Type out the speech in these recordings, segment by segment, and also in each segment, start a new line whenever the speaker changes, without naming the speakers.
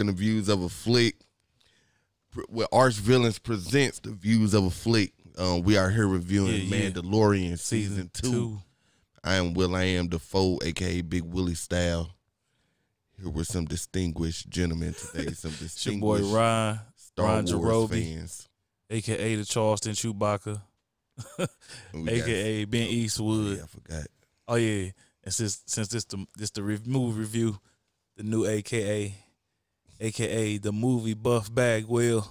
Welcome to Views of a Flick, where Arch Villains presents the Views of a Flick. We are here reviewing Mandalorian season 2. I am Will.I.am Defoe, a.k.a. Big Willie Style. Here with some distinguished gentlemen today. Some distinguished
your boy Rahn,
Star Wars fans.
A.k.a. the Charleston Chewbacca, a.k.a. Ben Eastwood.
Yeah, I forgot.
Oh, yeah. And since this the movie review, the new a.k.a. the movie buff Bagwell.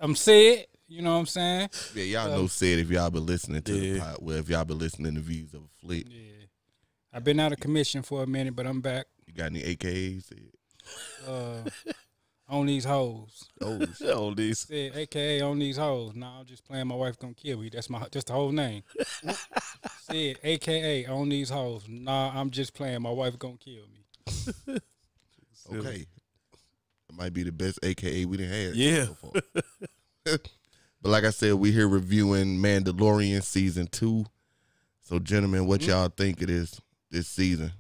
I'm Sid, you know what I'm saying?
Yeah, y'all know Sid if y'all been listening to the pod. Well, if y'all been listening to Views of a Flick.
Yeah. I've been out of commission for a minute, but I'm back.
You got any AKAs, Sid?
On these hoes.
Oh,
on these.
Sid, AKA on these hoes. No, I'm just playing my wife gonna kill me. That's the whole name. Sid, AKA on these hoes. Nah, I'm just playing my wife gonna kill me.
Okay. It might be the best AKA we done had.
Yeah.
So far. But like I said, we here reviewing Mandalorian season 2. So, gentlemen, what y'all think it is this season?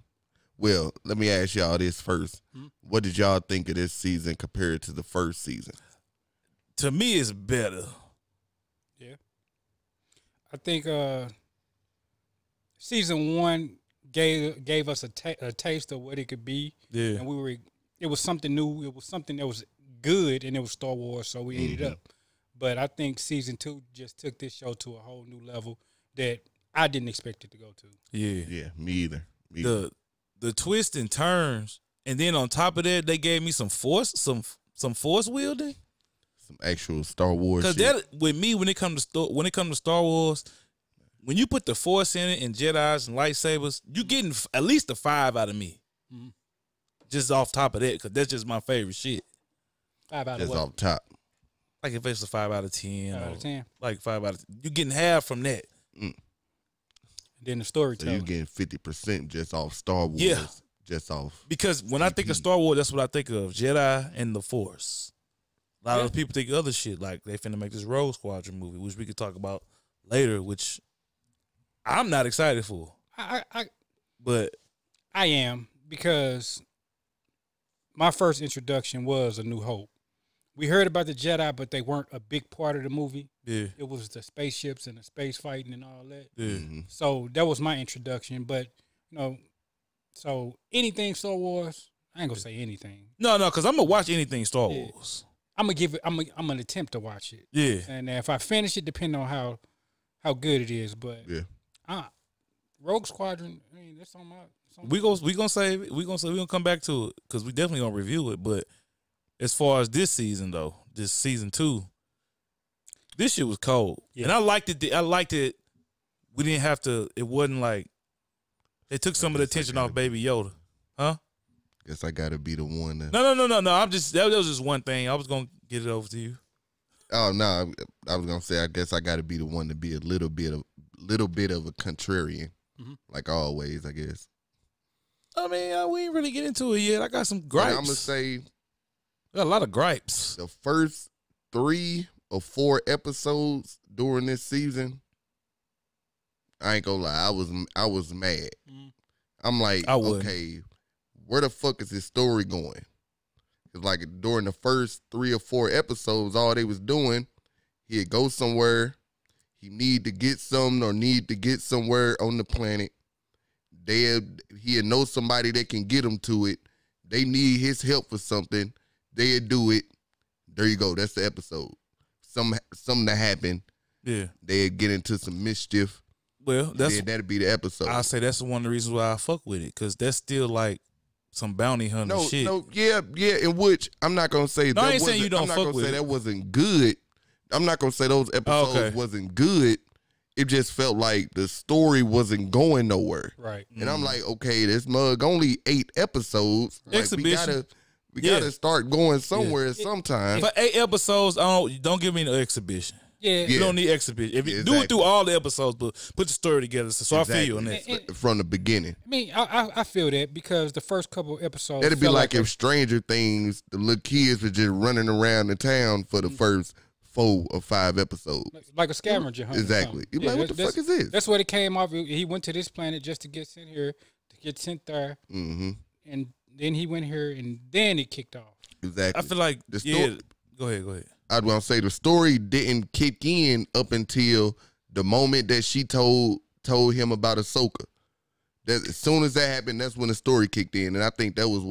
Well, let me ask y'all this first. What did y'all think of this season compared to the first season?
To me, it's better.
Yeah. I think season 1 gave us a taste of what it could be.
Yeah.
And it was something new. It was something that was good, and it was Star Wars, so we ate it up. But I think season 2 just took this show to a whole new level that I didn't expect it to go to.
Yeah.
Yeah, me either.
The twists and turns, and then on top of that, they gave me some force wielding,
some actual Star Wars.
Because that with me, when it comes to Star Wars, when you put the force in it and Jedis and lightsabers, you getting at least a 5 out of me. Just off top of that, because that's just my favorite shit.
5 out of
just
what?
off top.
Like if it's a 5 out of 10.
5 out of 10.
Like 5 out of 10. You getting half from that.
Then the storytelling.
So you getting 50% just off Star Wars.
Yeah.
Just off.
Because when I think of Star Wars, that's what I think of. Jedi and the Force. A lot of people think other shit, like they finna make this Rogue Squadron movie, which we could talk about later, which I'm not excited for. But
I am, because my first introduction was A New Hope. We heard about the Jedi, but they weren't a big part of the movie.
Yeah.
It was the spaceships and the space fighting and all that.
Yeah.
So that was my introduction. But, so anything Star Wars, I ain't going to say anything.
No, because I'm going to watch anything Star Wars.
I'm going to give it, I'm going to attempt to watch it.
Yeah.
And if I finish it, depending on how good it is. But Rogue Squadron, I mean, that's on my...
We gonna save it. We gonna come back to it, because we definitely gonna review it. But as far as this season though, this season 2, this shit was cold, and I liked it. I liked it. We didn't have to. It wasn't like they took some of the attention off Baby Yoda, huh?
Guess I gotta be the one.
No. I'm just that was just one thing. I was gonna get it over to you.
Oh no, I was gonna say I guess I gotta be the one to be a little bit of a contrarian, like always. I guess.
I mean, we ain't really get into it yet. I got some gripes.
I'm gonna say,
I got a lot of gripes.
The first 3 or 4 episodes during this season, I ain't gonna lie, I was mad. I'm like, okay, where the fuck is this story going? Cause like during the first 3 or 4 episodes, all they was doing, he'd go somewhere, he need to get something or need to get somewhere on the planet. He'll know somebody that can get him to it. They need his help for something. They'll do it. There you go. That's the episode. Something that happened.
Yeah.
They'll get into some mischief.
Well,
that'll be the episode.
I'll say that's one of the reasons why I fuck with it, because that's still like some bounty hunter shit.
Yeah, in which I'm not gonna say.
No, I ain't saying you don't fuck with it. I'm not gonna say
that wasn't good. I'm not gonna say those episodes wasn't good. It just felt like the story wasn't going nowhere.
Right.
And I'm like, okay, this mug only 8 episodes. Like,
exhibition.
We gotta start going somewhere sometime.
For 8 episodes, don't give me no exhibition.
Yeah.
You don't need exhibition. If you do it through all the episodes, but put the story together. So I feel you on that.
From the beginning.
I mean, I feel that, because the first couple episodes.
It'd be like if Stranger Things, the little kids were just running around the town for the first 4 or 5 episodes.
Like a scavenger hunt.
Exactly. You're like, what the fuck is this?
That's what it came off. He went to this planet just to get sent here, to get sent there.
And
then he went here, and then it kicked off.
Exactly.
I feel like
the story.
Go ahead.
I'd want to say the story didn't kick in up until the moment that she told him about Ahsoka. That as soon as that happened, that's when the story kicked in, and I think that was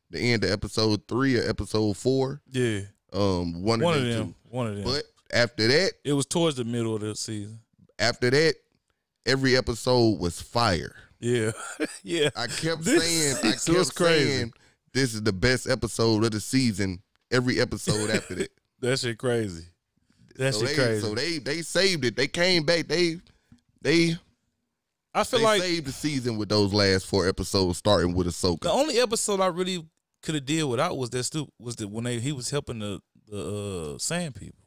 the end of episode 3 or episode 4.
Yeah.
One of them. But after that,
it was towards the middle of the season.
After that, every episode was fire.
Yeah. Yeah.
I kept saying this is the best episode of the season. Every episode after that.
That shit crazy. Crazy.
So they saved it. They came back. They saved the season with those last 4 episodes, starting with Ahsoka.
The only episode I really could have did without was when he was helping the Sand people.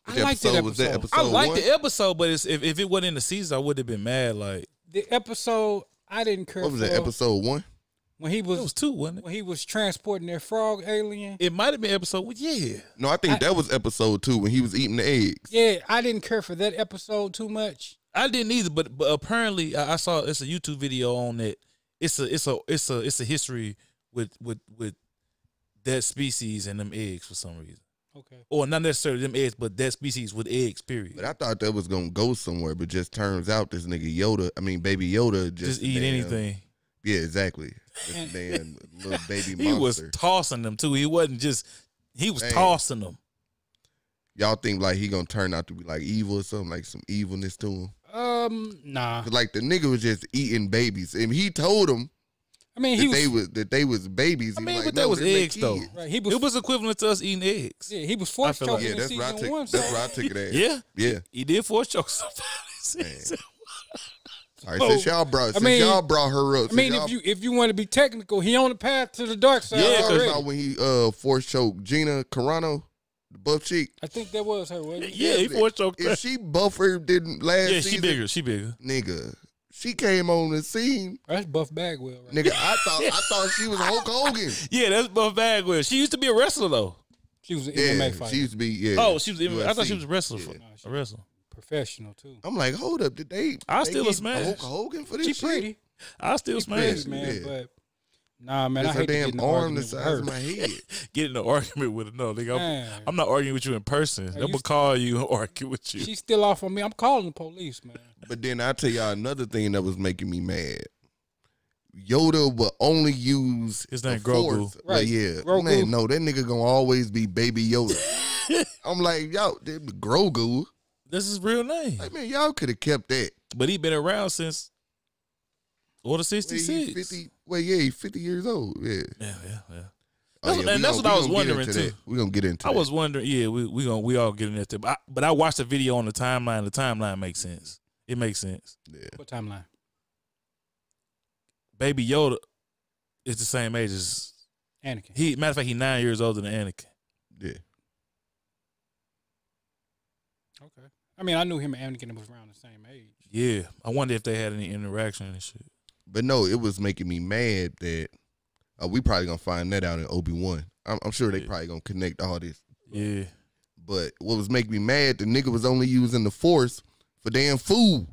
I liked that episode.
I liked the episode, but if it wasn't in the season, I would have been mad. Like
the episode, I didn't care.
What was that? Episode 1?
When he was,
it was 2, wasn't it?
When he was transporting that frog alien.
It might have been episode 1, yeah.
No, I think that was episode 2 when he was eating the eggs.
Yeah, I didn't care for that episode too much.
I didn't either, but apparently I saw it's a YouTube video on that. It's a history with that species and them eggs for some reason.
Okay.
Or not necessarily them eggs, but that species with eggs, period.
But I thought that was gonna go somewhere, but just turns out this nigga Baby Yoda just
eat anything.
Yeah, exactly. This damn little baby monster.
He was tossing them too. He wasn't just. He was tossing them.
Y'all think like he gonna turn out to be like evil or something, like some evilness to him?
Nah.
Like the nigga was just eating babies, and he told him.
I mean,
that they was babies.
I mean,
like,
but that was eggs though.
Right.
It was equivalent to us eating eggs.
Yeah, he was force choking in season 1.
That's where I took it at.
Yeah. He did force choke somebody.
All right, since y'all brought her up.
I mean, if you want to be technical, he on the path to the dark side.
Yeah, because when he force choked Gina Carano, the buff chick.
I think that was her. Wasn't it?
Yeah, he force choked her.
If she buffer didn't last season.
Yeah, she bigger.
Nigga, she came on the scene.
That's Buff Bagwell, right?
Nigga, I thought she was Hulk Hogan.
Yeah, that's Buff Bagwell. She used to be a wrestler though.
She was an MMA fighter.
She used to be. Yeah.
Oh, she was. I thought she was a wrestler. A wrestler.
Professional too.
I'm like, hold up, did they?
I still smash
Hulk Hogan for this
she
shit?
Pretty.
I still smash,
man. But nah, man,
That's
I hate
her damn
to get
arm the size of my head.
Get in an argument with her. No, nigga, I'm not arguing with you in person. I'm gonna call you and argue with you.
She's still off on me. I'm calling the police, man.
But then I tell y'all another thing that was making me mad. Yoda will only use
his name Grogu.
Right. Like, yeah. Grogu. Man, no, that nigga gonna always be Baby Yoda. I'm like, y'all, Grogu.
This is his real name.
Like, man, y'all could have kept that.
But he been around since Order 66.
He's 50 years old. Yeah.
And that's what I was wondering too.
We're gonna get into that.
I was wondering, we all get into that. But I watched the video on the timeline. The timeline makes sense. It makes sense.
Yeah.
What timeline?
Baby Yoda is the same age as
Anakin.
Matter of fact, he's 9 years older than Anakin.
Yeah.
Okay. I mean, I knew him and Anakin was around the same age.
Yeah. I wonder if they had any interaction and shit.
But no, it was making me mad that we probably gonna find that out in Obi-Wan. I'm sure they probably gonna connect all this.
Yeah.
But what was making me mad, the nigga was only using the Force for damn food.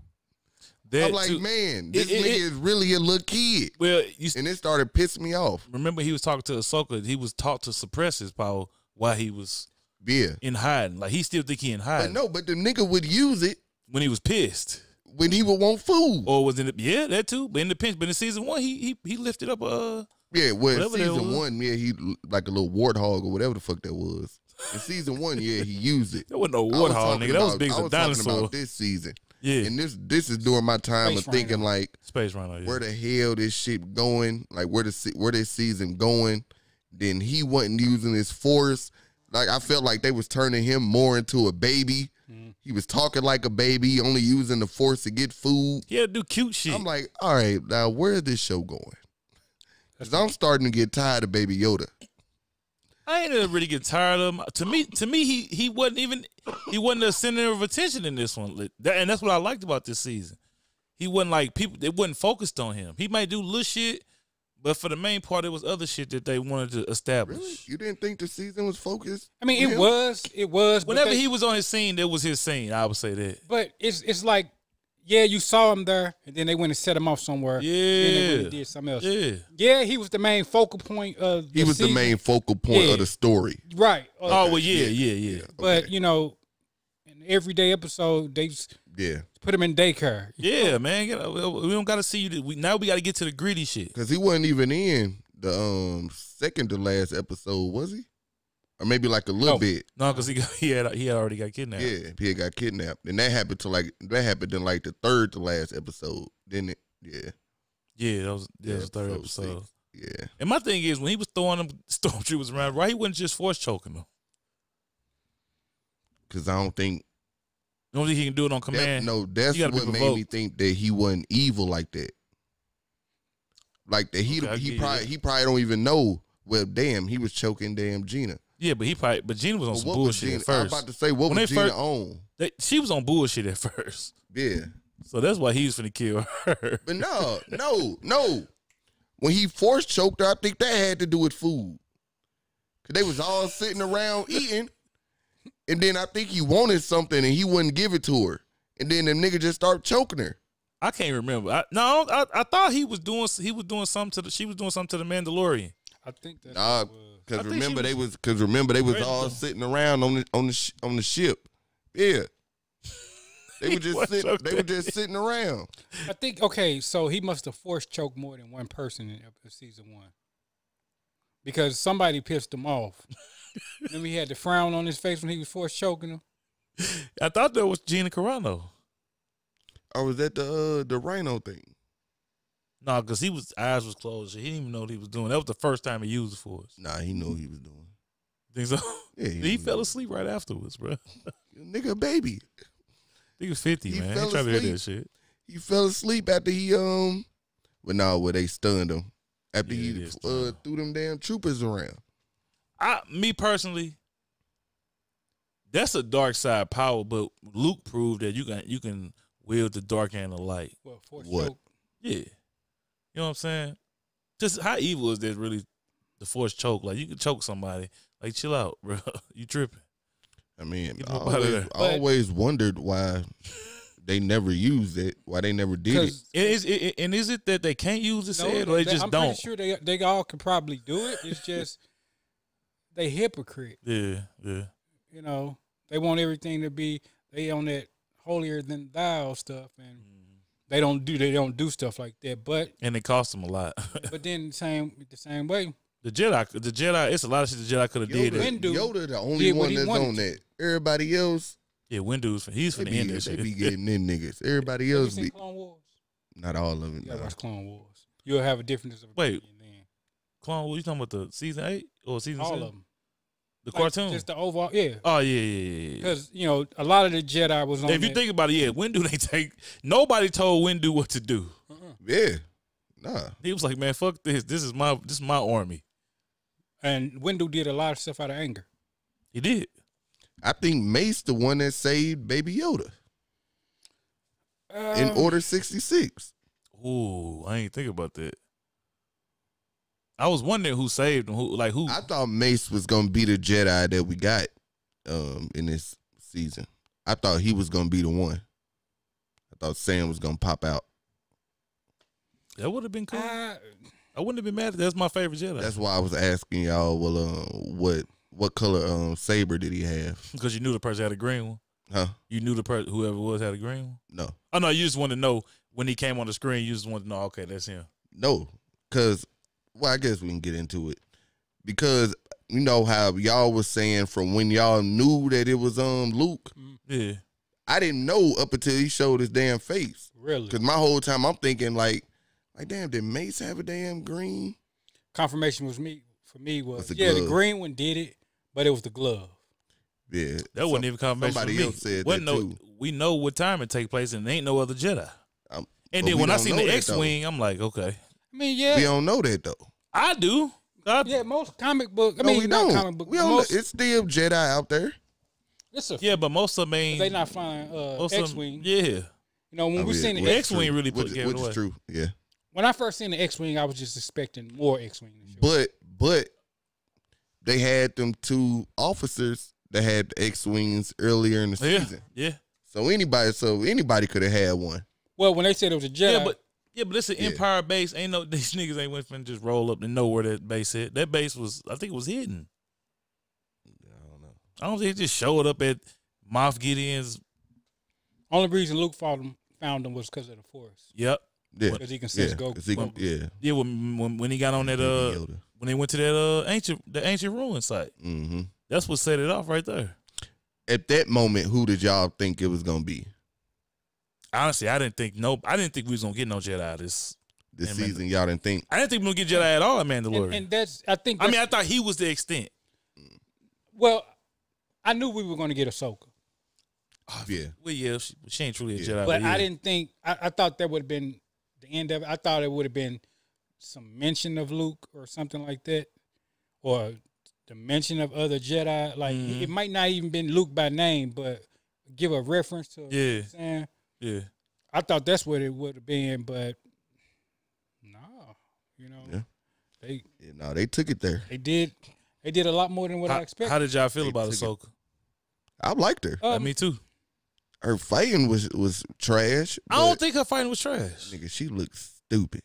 I'm like, man, this nigga is really a little kid.
Well,
and it started pissing me off.
Remember, he was talking to Ahsoka. He was taught to suppress his power while he was in hiding. Like, he still think he in hiding.
But the nigga would use it
when he was pissed.
When he would want food.
Or was in the that too. But in the pinch. But in season 1, he lifted up
in season 1, he like a little warthog or whatever the fuck that was. In season 1, he used it.
That wasn't no warthog, nigga. That was big as a dinosaur.
Talking about this season.
Yeah.
And this is during my time of thinking like
Space Rhino,
where the hell this shit going? Like where this season going? Then he wasn't using his Force. Like I felt like they was turning him more into a baby. He was talking like a baby, only using the Force to get food.
He had to do cute shit.
I'm like, all right, now where is this show going? Because I'm starting to get tired of Baby Yoda.
I ain't really get tired of him. To me, he wasn't the center of attention in this one, and that's what I liked about this season. He wasn't like people. They wasn't focused on him. He might do little shit, but for the main part, it was other shit that they wanted to establish.
Really? You didn't think the season was focused?
I mean, it was.
Whenever he was on his scene, that was his scene. I would say that.
But it's like yeah, you saw him there, and then they went and set him off somewhere.
Yeah.
Then they went and did something else.
Yeah.
Yeah, he was the main focal point of the
He was
season.
the main focal point of the story.
Right.
Oh, well, yeah.
But, you know, in the everyday episode, they just put him in daycare.
Yeah, man. You know, we don't got to see you. Now we got to get to the gritty shit.
Because he wasn't even in the second to last episode, was he? Or maybe like a little bit.
No, because he had already got kidnapped.
Yeah, he had got kidnapped. And that happened in like the third to last episode, didn't it? Yeah.
Yeah, that was the third episode.
6. Yeah.
And my thing is, when he was throwing them stormtroopers around, why he wasn't just force choking them?
Because I don't think
he can do it on command.
That's what made me think that he wasn't evil like that. Like that he probably don't even know. Well, damn, he was choking damn Gina.
Yeah, but Gina was on some bullshit at first.
I was about to say, what was Gina on?
She was on bullshit at first.
Yeah.
So that's why he was finna kill her.
But no. When he force choked her, I think that had to do with food. Because they was all sitting around eating. And then I think he wanted something and he wouldn't give it to her. And then the nigga just started choking her.
I can't remember. I thought she was doing something to the Mandalorian.
I think that's
because remember they was all sitting around on the ship. Yeah. They were just sitting around.
I think so he must have force choked more than one person in season 1. Because somebody pissed him off. Remember he had the frown on his face when he was force choking him?
I thought that was Gina Carano.
Or was that the rhino thing?
No, because eyes was closed. He didn't even know what he was doing. That was the first time he used the force.
Nah, he knew what he was doing.
Think so?
Yeah,
he fell asleep right afterwards, bro.
Nigga, baby.
He was 50, man. He ain't trying to hear that shit.
He fell asleep after he where they stunned him after he threw them damn troopers around.
Me personally, that's a dark side power, but Luke proved that you can wield the dark and the light.
What?
Choke?
Yeah. You know what I'm saying? Just how evil is that really, the force choke? Like, you can choke somebody. Like, chill out, bro. You tripping.
I mean, I always wondered why they never used it, why they never did it.
Is it that they can't use it, or they just don't?
I'm pretty sure they all could probably do it. It's just they hypocrite.
Yeah.
You know, they want everything to be, they on that holier than thou stuff, and they don't do stuff like that.
And it cost them a lot.
But then the same way.
The Jedi, it's a lot of shit the Jedi could have did.
Yoda the only one that's on that. Everybody else.
Yeah, he's finna end that shit.
They be getting in niggas. Everybody else
be. Clone Wars?
Not all of it.
You gotta watch Clone Wars. You'll have a difference of opinion then.
Clone Wars, you talking about the season 8 or season 7?
All of them.
The cartoon?
Just the overall, yeah.
Oh, yeah.
Because, you know, a lot of the Jedi was on
if you think about it, nobody told Windu what to do.
Yeah. Nah.
He was like, man, fuck this. This is my army.
And Windu did a lot of stuff out of anger.
He did.
I think Mace the one that saved Baby Yoda in Order 66.
Ooh, I ain't think about that. I was wondering who saved him. Who?
I thought Mace was gonna be the Jedi that we got in this season. I thought he was gonna be the one. I thought Sam was gonna pop out.
That would have been cool. I wouldn't have been mad if that's my favorite Jedi.
That's why I was asking y'all, what color saber did he have?
Because you knew the person had a green one.
Huh?
You knew whoever it was had a green one?
No.
Oh, no, you just wanted to know when he came on the screen, you just wanted to know, okay, that's him.
No, because, I guess we can get into it. Because, you know how y'all was saying from when y'all knew that it was Luke?
Yeah.
I didn't know up until he showed his damn face.
Really?
Because my whole time I'm thinking like, damn, did Mace have a damn green?
Confirmation was the green one did it, but it was the glove.
Yeah.
That wasn't even confirmation.
Somebody else said that too.
We know what time it take place, and there ain't no other Jedi. And then when I seen the X-Wing, I'm like, okay.
I mean, yeah.
We don't know that, though.
I do.
Yeah, most comic book.
We don't. Comic book. We don't know. It's still Jedi out there.
But most of them
they not flying X-Wing.
Yeah.
You know, when we seen the
X-Wing really put
which is true. Yeah.
When I first seen the X-Wing, I was just expecting more X-Wing.
But they had them 2 officers that had the X-Wings earlier in the season.
Yeah.
So anybody could have had one.
Well, when they said it was a Jedi.
Yeah, but it's an Empire base. Ain't no these niggas ain't went and just roll up and know where that base is. That base was, I think it was hidden.
I don't know.
I don't think it just showed up at Moff Gideon's.
Only reason Luke found them was because of the Force.
Yep.
Yeah. Because he can sense Goku.
Yeah, when he got on that when they went to that ancient ruin site.
Mm-hmm.
That's what set it off right there.
At that moment, who did y'all think it was gonna be?
Honestly, I didn't think we was gonna get no Jedi out of this
season. Y'all didn't think?
I didn't think we were gonna get Jedi at all, Mandalorian.
And I
thought he was the extent.
Well, I knew we were gonna get Ahsoka.
Oh, yeah. Well, yeah, she ain't truly a Jedi.
But I didn't think. I thought that would have been the end of it. I thought it would have been some mention of Luke or something like that, or the mention of other Jedi. Like it might not even been Luke by name, but give a reference to.
Yeah.
You know what I'm saying?
Yeah.
I thought that's what it would have been, but no, you know,
they took it there.
They did a lot more than what I expected.
How did y'all feel about Ahsoka?
I liked her.
Me too.
Her fighting was trash.
I don't think her fighting was trash.
Nigga, she looked stupid.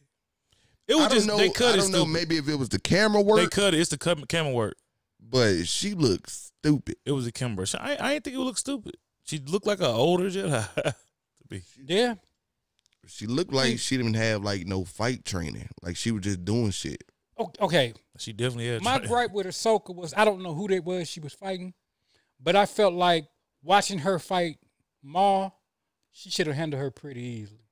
It was they cut it. I don't know.
Maybe if it was the camera work.
They cut it. It's the camera work.
But she looked stupid.
It was the camera work. I didn't think it would look stupid. She looked like an older Jedi.
Yeah.
She looked like she didn't have like no fight training. Like she was just doing shit.
Okay.
She definitely had.
My gripe with Ahsoka was I don't know who that was she was fighting, but I felt like watching her fight Maul, she should have handled her pretty easily.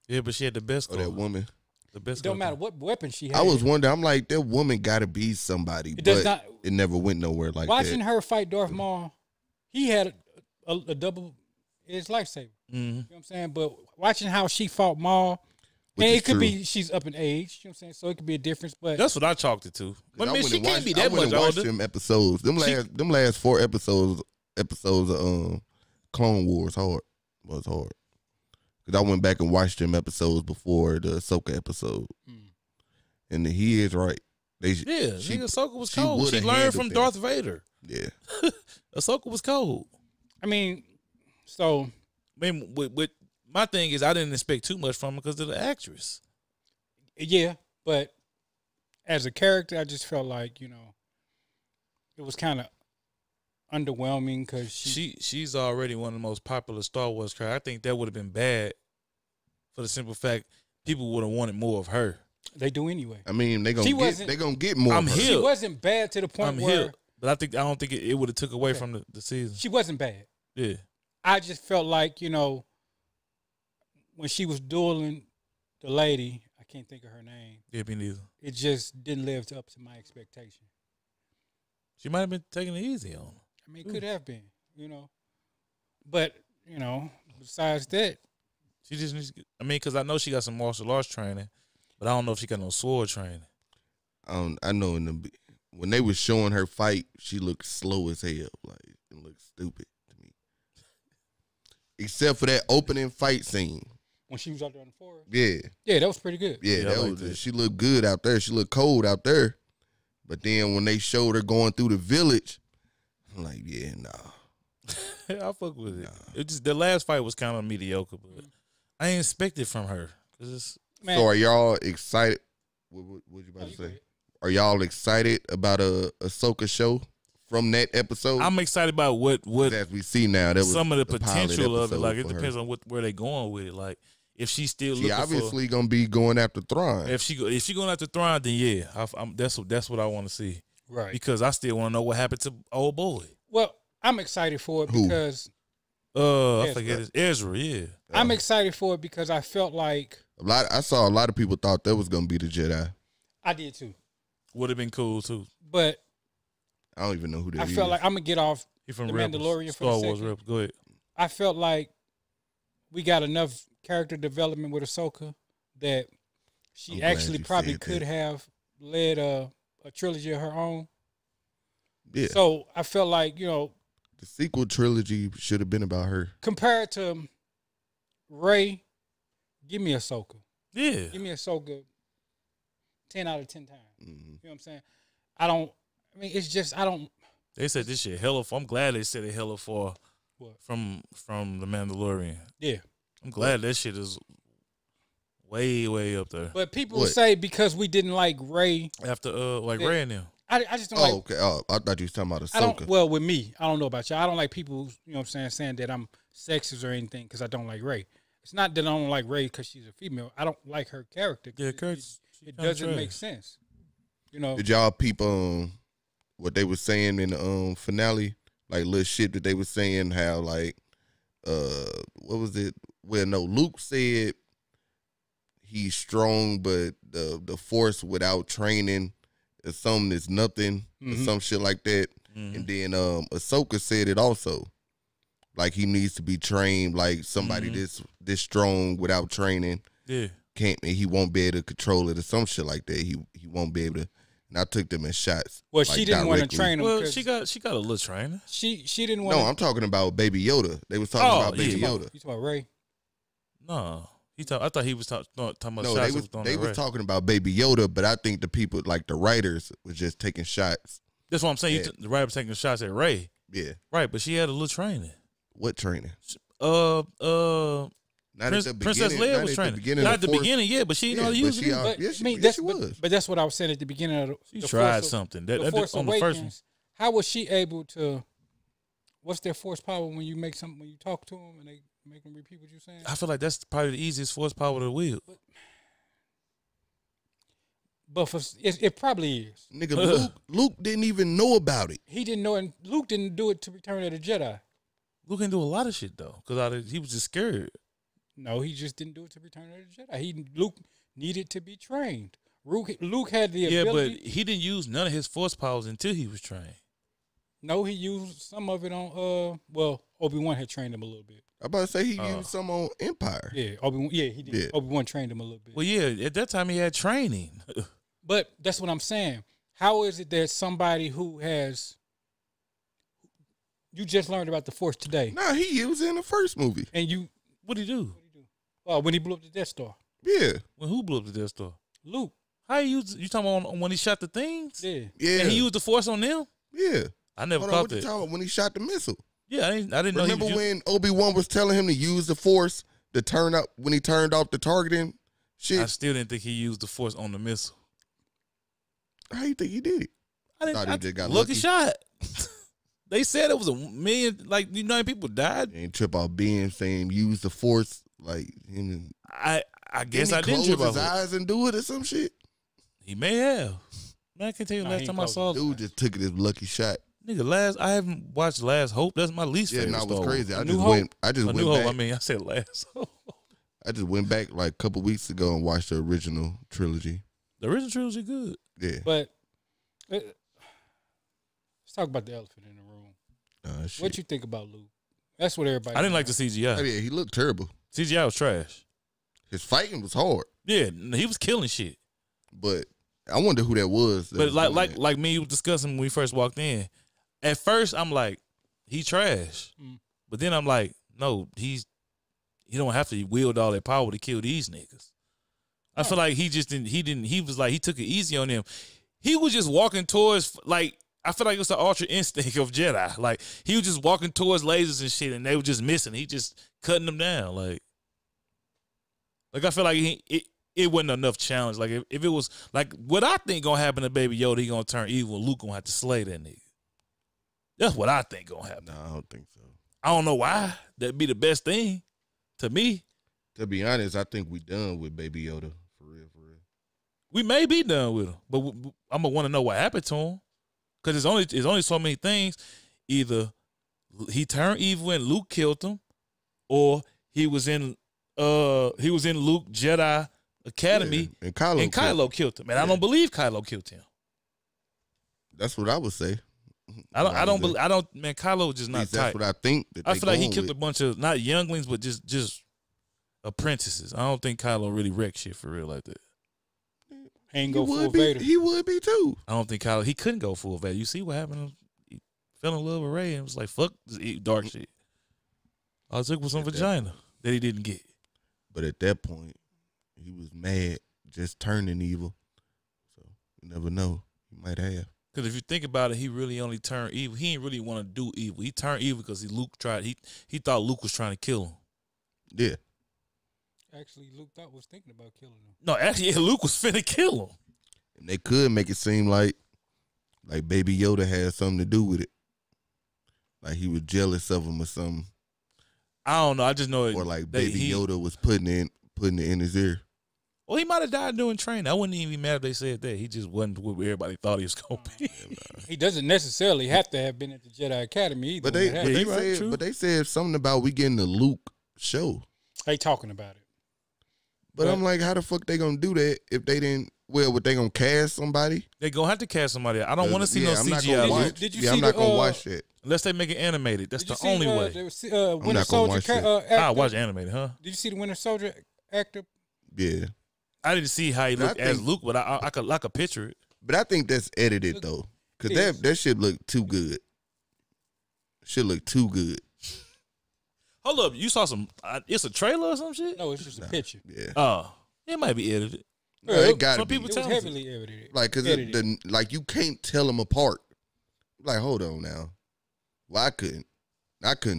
Yeah, but she had the best.
That woman.
The best.
It don't matter what weapon she had.
I was wondering. I'm like, that woman got to be somebody. It never went nowhere like
watching
that.
her fight Darth Maul, he had a double his lightsaber.
Mm-hmm.
You know what I'm saying? But watching how she fought Maul, and it could be she's up in age. You know what I'm saying? So it could be a difference. But
that's what I chalked it to. But I mean, she can't be that much older.
Watched them episodes. Them last 4 episodes of Clone Wars was hard. Because I went back and watched them episodes before the Ahsoka episode. And he is right.
Ahsoka was cold. She learned from Darth Vader.
Yeah.
Ahsoka was cold.
I mean, so.
I mean, with my thing is I didn't expect too much from her because of the actress.
Yeah, but as a character, I just felt like, you know, it was kind of underwhelming because
she's already one of the most popular Star Wars characters. I think that would have been bad for the simple fact people would have wanted more of her.
They do anyway.
I mean, they're gonna get more.
I'm
of her.
She wasn't bad to the point where,
but I don't think it would have took away from the season.
She wasn't bad.
Yeah.
I just felt like, you know, when she was dueling the lady, I can't think of her name.
Yeah, me neither.
It just didn't live up to my expectation.
She might have been taking it easy on her.
I mean, it could have been, you know. But, you know, besides that.
She just needs to, because I know she got some martial arts training, but I don't know if she got no sword training.
I know when they was showing her fight, she looked slow as hell. Like, it looked stupid. Except for that opening fight scene.
When she was out there in the forest?
Yeah.
Yeah, that was pretty good.
Yeah, she looked good out there. She looked cold out there. But then when they showed her going through the village, I'm like, yeah, nah.
I fuck with it. It just the last fight was kind of mediocre, but I ain't expect it from her. So
are y'all excited? What you about to say? Are y'all excited about a Ahsoka show? From that episode,
I'm excited about what
as we see now. That was
some of the potential of it. Like it depends on where they going with it. Like if she's still looking
obviously gonna be going after Thrawn.
If she going after Thrawn, then yeah, that's what I want to see.
Right.
Because I still want to know what happened to old boy.
Well, I'm excited for it because
I forget it's Ezra. Yeah,
I'm excited for it because I felt like
I saw a lot of people thought that was gonna be the Jedi.
I did too.
Would have been cool too,
but.
I don't even know who that is.
I felt like I'm gonna get off
from
the Mandalorian for
Star Wars Rebels. Go ahead.
I felt like we got enough character development with Ahsoka that she actually probably could have led a trilogy of her own.
Yeah.
So I felt like, you know,
the sequel trilogy should have been about her.
Compared to Rey, give me Ahsoka.
Yeah.
Give me Ahsoka 10 out of 10 times.
Mm-hmm.
You know what I'm saying? It's just
They said this shit hella for. I'm glad they said it hella for
what?
from the Mandalorian.
Yeah.
I'm glad that shit is way up there.
But people say because we didn't like Ray
after Ray and them.
I just don't like.
Okay. Oh, I thought you was talking about Ahsoka.
Well, with me, I don't know about y'all. I don't like people, you know what I'm saying that I'm sexist or anything because I don't like Ray. It's not that I don't like Ray because she's a female. I don't like her character.
Yeah,
it doesn't make sense. You know.
Did y'all peep what they were saying in the finale? Like little shit that they were saying how like what was it? Well, no, Luke said he's strong, but the Force without training is something is nothing, or some shit like that. And then Ahsoka said it also. Like he needs to be trained like somebody this strong without training.
Yeah.
He won't be able to control it or some shit like that. He won't be able to. And I took them as shots.
Well, she didn't want to train him.
Well, she got a little trainer.
She didn't want.
No, I'm talking about Baby Yoda. They was talking about Baby Yoda.
You talking about Ray?
No, I thought he was talking about
no,
shots.
They was talking about Baby Yoda, but I think the people like the writers was just taking shots.
That's what I'm saying. Yeah. The writer was taking shots at Ray.
Yeah,
right. But she had a little training.
What training?
Not Princess Leia was training. Not at the beginning, yeah, but she didn't know how to use it.
She was.
But that's what I was saying at the beginning of
she tried something.
The Force on the first one. How was she able to? What's their force power when you make something when you talk to them and they make them repeat what you're saying?
I feel like that's probably the easiest force power to wield.
But it probably is.
Nigga, Luke didn't even know about it.
He didn't know, and Luke didn't do it to Return of the Jedi.
Luke didn't do a lot of shit though, because he was just scared.
No, he just didn't do it to Return of the Jedi. Luke needed to be trained. Luke had the ability.
Yeah, but he didn't use none of his force powers until he was trained.
No, he used some of it on. Well, Obi-Wan had trained him a little bit.
I'm about to say he used some on Empire.
Yeah, Obi-Wan. Yeah, he did. Yeah. Obi-Wan trained him a little bit.
Well, yeah, at that time he had training.
But that's what I'm saying. How is it that somebody who has you just learned about the Force today?
Nah, he used it in the first movie.
And you,
what did he do?
Oh, when he blew up the Death Star.
Yeah.
When who blew up the Death Star?
Luke.
How he used? You talking about when he shot the things?
Yeah.
Yeah.
And he used the Force on them?
Yeah.
I never caught that.
You talking about when he shot the missile?
Yeah, I didn't know.
Remember when Obi-Wan was telling him to use the Force to turn up when he turned off the targeting shit?
I still didn't think he used the Force on the missile.
How you think he did it?
I thought he just got lucky shot. They said it was 1 million, like, you know, people died.
Ain't trip off being saying use the Force, like him.
I guess I didn't trip off
his eyes and do it or some shit.
He may have. Man, I can't tell you last time I saw
dude just took it as lucky shot.
Nigga, I haven't watched Last Hope. That's my least favorite.
Yeah, no, it was crazy. I just went back.
I said Last Hope.
I just went back like a couple weeks ago and watched the original trilogy.
The original trilogy good.
Yeah.
But let's talk about the elephant in the room. What you think about Luke? That's what everybody.
I didn't like the CGI.
Oh, yeah, he looked terrible.
CGI was trash.
His fighting was hard.
Yeah, he was killing shit.
But I wonder who that was.
But like me, you was discussing when we first walked in. At first, I'm like, he trash. But then I'm like, no, he don't have to wield all that power to kill these niggas. I feel like he was like, he took it easy on them. He was just walking towards, like, I feel like it was the ultra instinct of Jedi. Like, he was just walking towards lasers and shit, and they were just missing. He just cutting them down. Like I feel like it wasn't enough challenge. Like, if it was, like, what I think gonna happen to Baby Yoda, he gonna turn evil, and Luke gonna have to slay that nigga. That's what I think gonna happen.
No, I don't think so.
I don't know why. That'd be the best thing to me.
To be honest, I think we done with Baby Yoda. For real.
We may be done with him, but I'm gonna want to know what happened to him. Because there's only so many things. Either he turned evil and Luke killed him, or he was in Luke Jedi Academy
and Kylo
killed him. And I don't believe Kylo killed him.
That's what I would say.
Man, Kylo was just not tight.
That's what I think.
I feel like he killed a bunch of not younglings, but just apprentices. I don't think Kylo really wrecked shit for real like that.
Ain't go full Vader.
He would be too.
I don't think Kylo. He couldn't go full Vader. You see what happened? He fell in love with Rey and was like, "Fuck this dark shit." All it took was some vagina that he didn't get.
But at that point, he was mad, just turning evil. So you never know. He might have.
Because if you think about it, he really only turned evil. He didn't really want to do evil. He turned evil because he thought Luke was trying to kill him.
Yeah.
actually Luke was thinking about killing him.
No, actually, Luke was finna kill him.
And they could make it seem like Baby Yoda had something to do with it. Like he was jealous of him or something.
I don't know. I just know it.
Or like Baby Yoda was putting it in his ear.
Well, he might have died doing training. I wouldn't even be mad if they said that. He just wasn't what everybody thought he was going to be.
He doesn't necessarily have to have been at the Jedi Academy either.
But they said something about we getting the Luke show.
They talking about it.
But I'm like, how the fuck they gonna do that if they didn't? Well, what they gonna cast somebody?
They gonna have to cast somebody. I don't want to see no CGI.
Did you see
I'm not gonna watch it
unless they make it animated. That's the only way.
Winter Soldier actor.
I watch animated, huh?
Did you see the Winter Soldier actor?
Yeah.
I didn't see how he looked as Luke, but I could picture it.
But I think that's edited though, because that shit look too good. Shit look too good.
Hold up, you saw some? It's a trailer or some shit?
No, it's just a picture.
Yeah.
Oh, it might be edited.
No, it got
some people
it was heavily edited.
Like, cause like you can't tell them apart. Like, hold on now. Well, I couldn't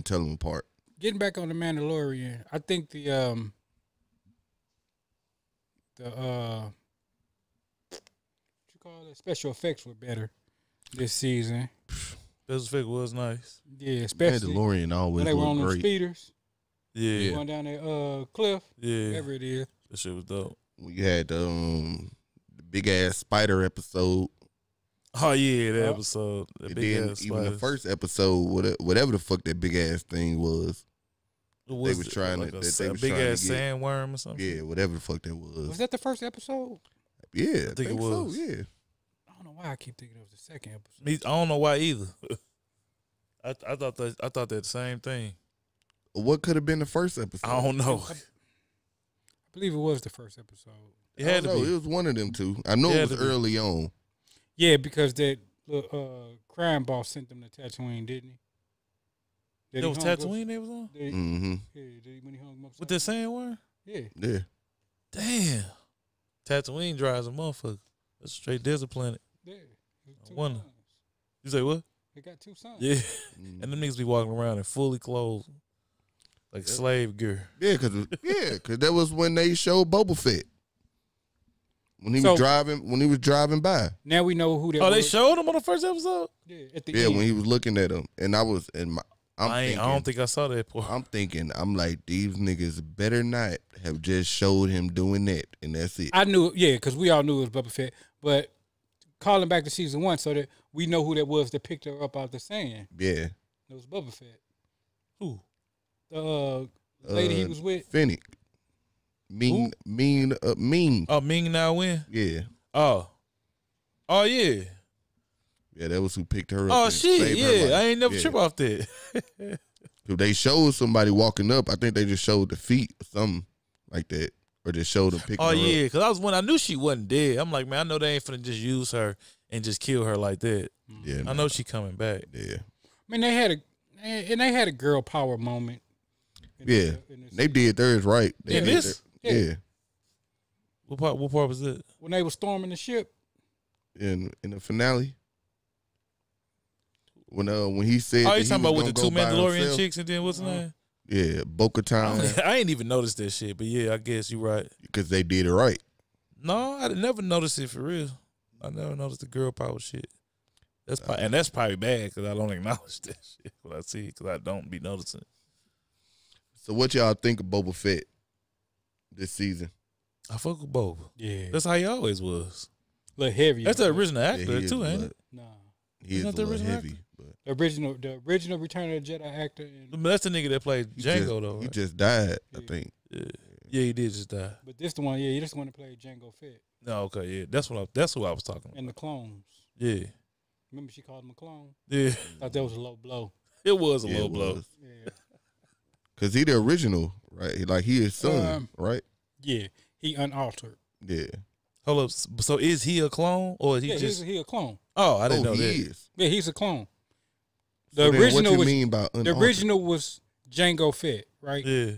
tell them apart.
Getting back on the Mandalorian, I think the what you call it, special effects were better this season.
Special effect was nice.
Yeah, especially
Mandalorian always
when they were on
great.
the speeders.
Yeah,
going down that cliff.
Yeah,
whatever it is.
that shit was dope.
We had the big ass spider episode.
Oh yeah, that episode. That big ass
even the first episode, whatever the fuck that big ass thing was.
They were trying
like
a big ass sandworm or something.
Yeah, whatever the fuck that was.
Was that the first episode?
Yeah, I think it was. So, yeah.
I don't know why I keep thinking it was the second episode.
I don't know why either. I thought that the same thing.
What could have been the first episode?
I don't know.
I believe it was the first episode.
It had to be.
It was one of them two. I know it was early on.
Yeah, because that crime boss sent them to Tatooine, didn't he?
It was Tatooine they was on?
Mm-hmm.
Yeah, when he hung him
with that sandworm?
Yeah.
Yeah.
Damn. Tatooine drives a motherfucker. That's a straight desert planet.
Yeah.
I wonder. You say what?
They got two sons.
Yeah. And them niggas be walking around in fully clothed. Like slave gear.
Yeah, because that was when they showed Boba Fett. When he was driving by.
Now we know who that was.
Oh, they showed him on the first episode?
Yeah, at the end.
When he was looking at him. And I was
I don't think I saw that part.
I'm like, these niggas better not have just showed him doing that, and that's it.
I knew, because we all knew it was Boba Fett. But calling back to season 1 so that we know who that was that picked her up out the sand.
Yeah.
It was Boba Fett.
Who?
The lady he was with.
Fennec. Ming.
Oh, Ming Na Wen?
Yeah.
Oh, yeah.
Yeah, that was who picked her up.
Oh, shit, yeah. I ain't never trip off that.
If they showed somebody walking up, I think they just showed the feet or something like that. Or just showed them picking her up.
Oh, yeah, because I knew she wasn't dead. I'm like, man, I know they ain't finna just use her and just kill her like that.
Yeah,
I know she coming back.
Yeah.
I mean, they had a girl power moment.
They did theirs right.
In this?
Yeah.
What part was it?
When they were storming the ship.
In the finale. When he said,
you talking about with the two Mandalorian chicks and then what's the name?
Yeah, Bo-Katan.
I ain't even noticed that shit, but yeah, I guess you're right.
Because they did it right.
No, I never noticed it for real. I never noticed the girl power shit. That's probably bad because I don't acknowledge that shit when I see it because I don't be noticing.
So what y'all think of Boba Fett this season?
I fuck with Boba.
Yeah,
that's how he always was.
A little heavy.
That's the original actor too, ain't it?
Nah,
he is a little heavy.
But the original Return of the Jedi actor.
That's the nigga that played Django though. Right?
He just died, I think.
Yeah, he did just die.
But this the one, he just want to play Jango Fett.
No, okay, yeah, that's who I was talking about.
And the clones.
Yeah.
Remember she called him a clone?
Yeah.
Thought that was a low blow.
It was a low blow.
Yeah.
Cause he the original, right? Like he his son, right?
Yeah, he unaltered.
Yeah.
Hold up. So is he a clone or is he just?
He a clone.
Oh, I didn't know
he
that.
Is.
Yeah, he's a clone.
The original. What you mean by unaltered?
The original was Jango Fett, right?
Yeah.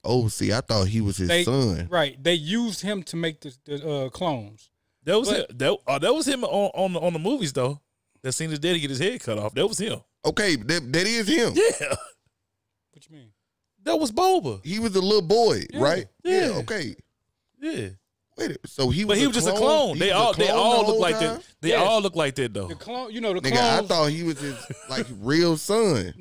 Oh, see, I thought he was his son.
Right. They used him to make the clones.
That was him. That was him on the movies though. That seen his daddy get his head cut off. That was him.
Okay, that is him.
Yeah.
What you mean?
That was Boba.
He was a little boy, right?
Yeah.
Okay.
Yeah.
Wait, so he was.
But he was just a clone. They all look like
time?
that. They all look like that though.
The clone, you know, the
Nigga,
clones.
I thought he was his like real son.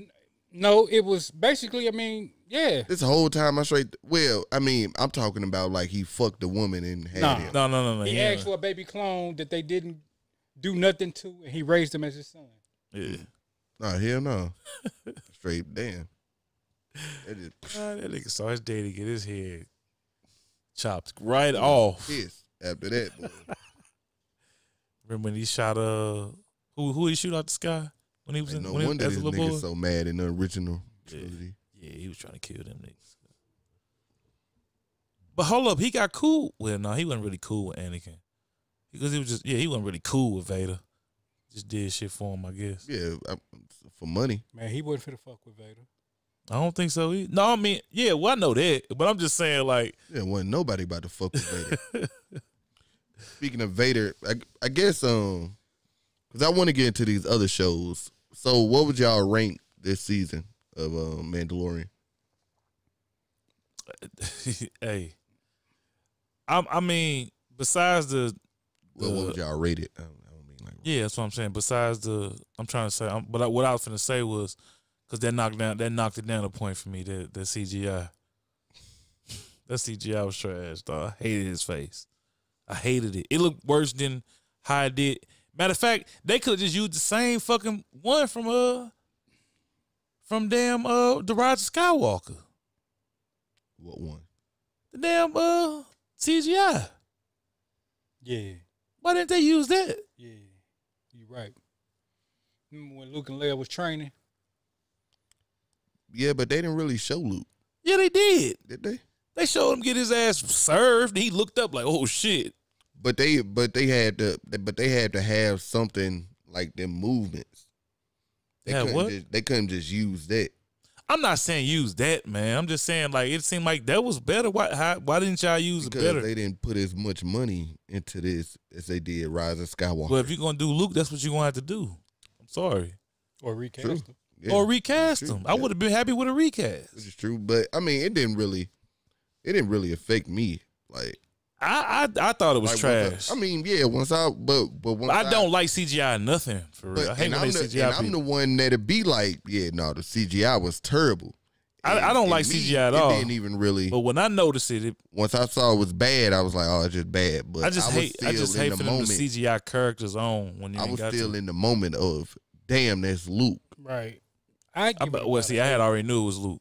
No, it was basically. I mean, yeah.
This whole time I straight. Well, I mean, I'm talking about like he fucked a woman and had him.
No.
He asked for a baby clone that they didn't do nothing to, and he raised him as his son.
Yeah.
Nah, hell no. Straight damn.
That nigga saw his daddy get his head chopped right off.
Pissed after that, boy.
Remember when he shot who he shoot out the sky when he was
no wonder this nigga so mad in the original trilogy.
Yeah, he was trying to kill them niggas. But hold up, he got cool. Well, no, he wasn't really cool with Anakin because he was just he wasn't really cool with Vader. Just did shit for him, I guess.
Yeah, for money.
Man, he wasn't finna fuck with Vader.
I don't think so either. No, I mean, yeah, well, I know that, but I'm just saying, like,
wasn't nobody about to fuck with Vader. Speaking of Vader, I guess because I want to get into these other shows. So, what would y'all rank this season of Mandalorian?
Hey, I mean, besides the
what would y'all rate it? I don't mean like.
Yeah, that's what I'm saying. Besides I'm trying to say, but what I was finna say was. Cause that knocked it down a point for me. That CGI, that CGI was trash, dog. I hated his face. I hated it. It looked worse than how I did. Matter of fact, they could have just used the same fucking one from damn the Rise of Skywalker.
What one?
The damn CGI.
Yeah.
Why didn't they use that?
Yeah, you're right. Remember when Luke and Leia was training?
Yeah, but they didn't really show Luke.
Yeah, they did.
Did they?
They showed him get his ass served. He looked up like, oh shit.
But they had to have something like them movements. They couldn't just use that.
I'm not saying use that, man. I'm just saying like it seemed like that was better. Why didn't y'all use it better?
They didn't put as much money into this as they did Rise of Skywalker.
Well, if you're gonna do Luke, that's what you're gonna have to do. I'm sorry.
Or recast him.
Yeah, or recast him. I would have been happy with a recast.
Which is true, but I mean, it didn't really affect me. Like
I thought it was trash.
I mean, yeah. Once I
don't like CGI nothing for real. I hate when they CGI.
I'm the one that'd be like, yeah, no, the CGI was terrible.
I don't like CGI at all.
It didn't even really.
But when I noticed it,
once I saw it was bad, I was like, oh, it's just bad. But
I just hate for them to CGI characters on when you.
I was still in the moment of, damn, that's Luke.
Right.
I had already knew it was Luke.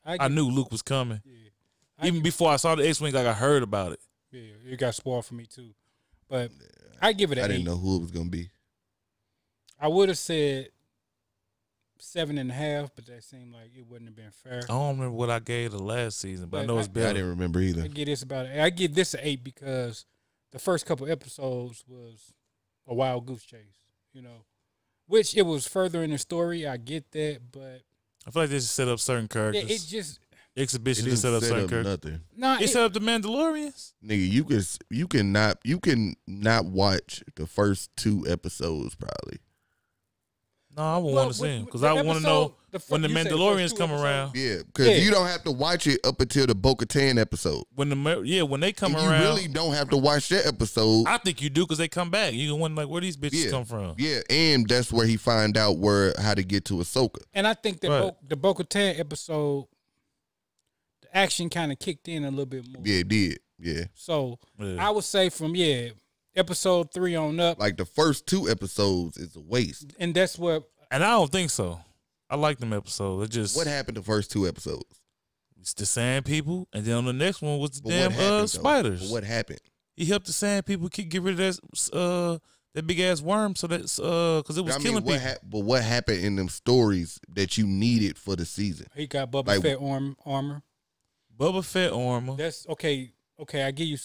I knew Luke was coming. Yeah. Even before I saw the X-Wing, like I heard about it.
Yeah, it got spoiled for me too. But I give it an 8.
I didn't know who it was gonna be.
I would have said 7.5, but that seemed like it wouldn't have been fair.
I don't remember what I gave the last season, but I know it's better.
I didn't remember either.
I give this an 8 because the first couple episodes was a wild goose chase, you know. Which it was further in the story. I get that, but
I feel like they just set up certain characters.
It just
exhibition just set up certain characters.
Nothing.
No,
it set up the Mandalorians.
Nigga, you can not watch the first 2 episodes probably.
No, I won't want to see him because I want to know when the Mandalorians come around.
Yeah, because you don't have to watch it up until the Bo-Katan episode.
When they come around,
you really don't have to watch that episode.
I think you do because they come back. You can wonder like where these bitches come from.
Yeah, and that's where he find out how to get to Ahsoka.
And I think that the Bo-Katan episode, the action kind of kicked in a little bit more.
Yeah, it did. Yeah.
So I would say from episode 3 on up.
Like the first 2 episodes is a waste.
And that's what.
And I don't think so. I like them episodes. It just.
What happened the first 2 episodes?
It's the sand people, and then on the next one was the damn spiders.
But what happened?
He helped the sand people get rid of that big ass worm, so that's because it was killing people.
But what happened in them stories that you needed for the season?
He got Boba Fett armor.
Boba Fett armor.
That's okay. Okay, I give you.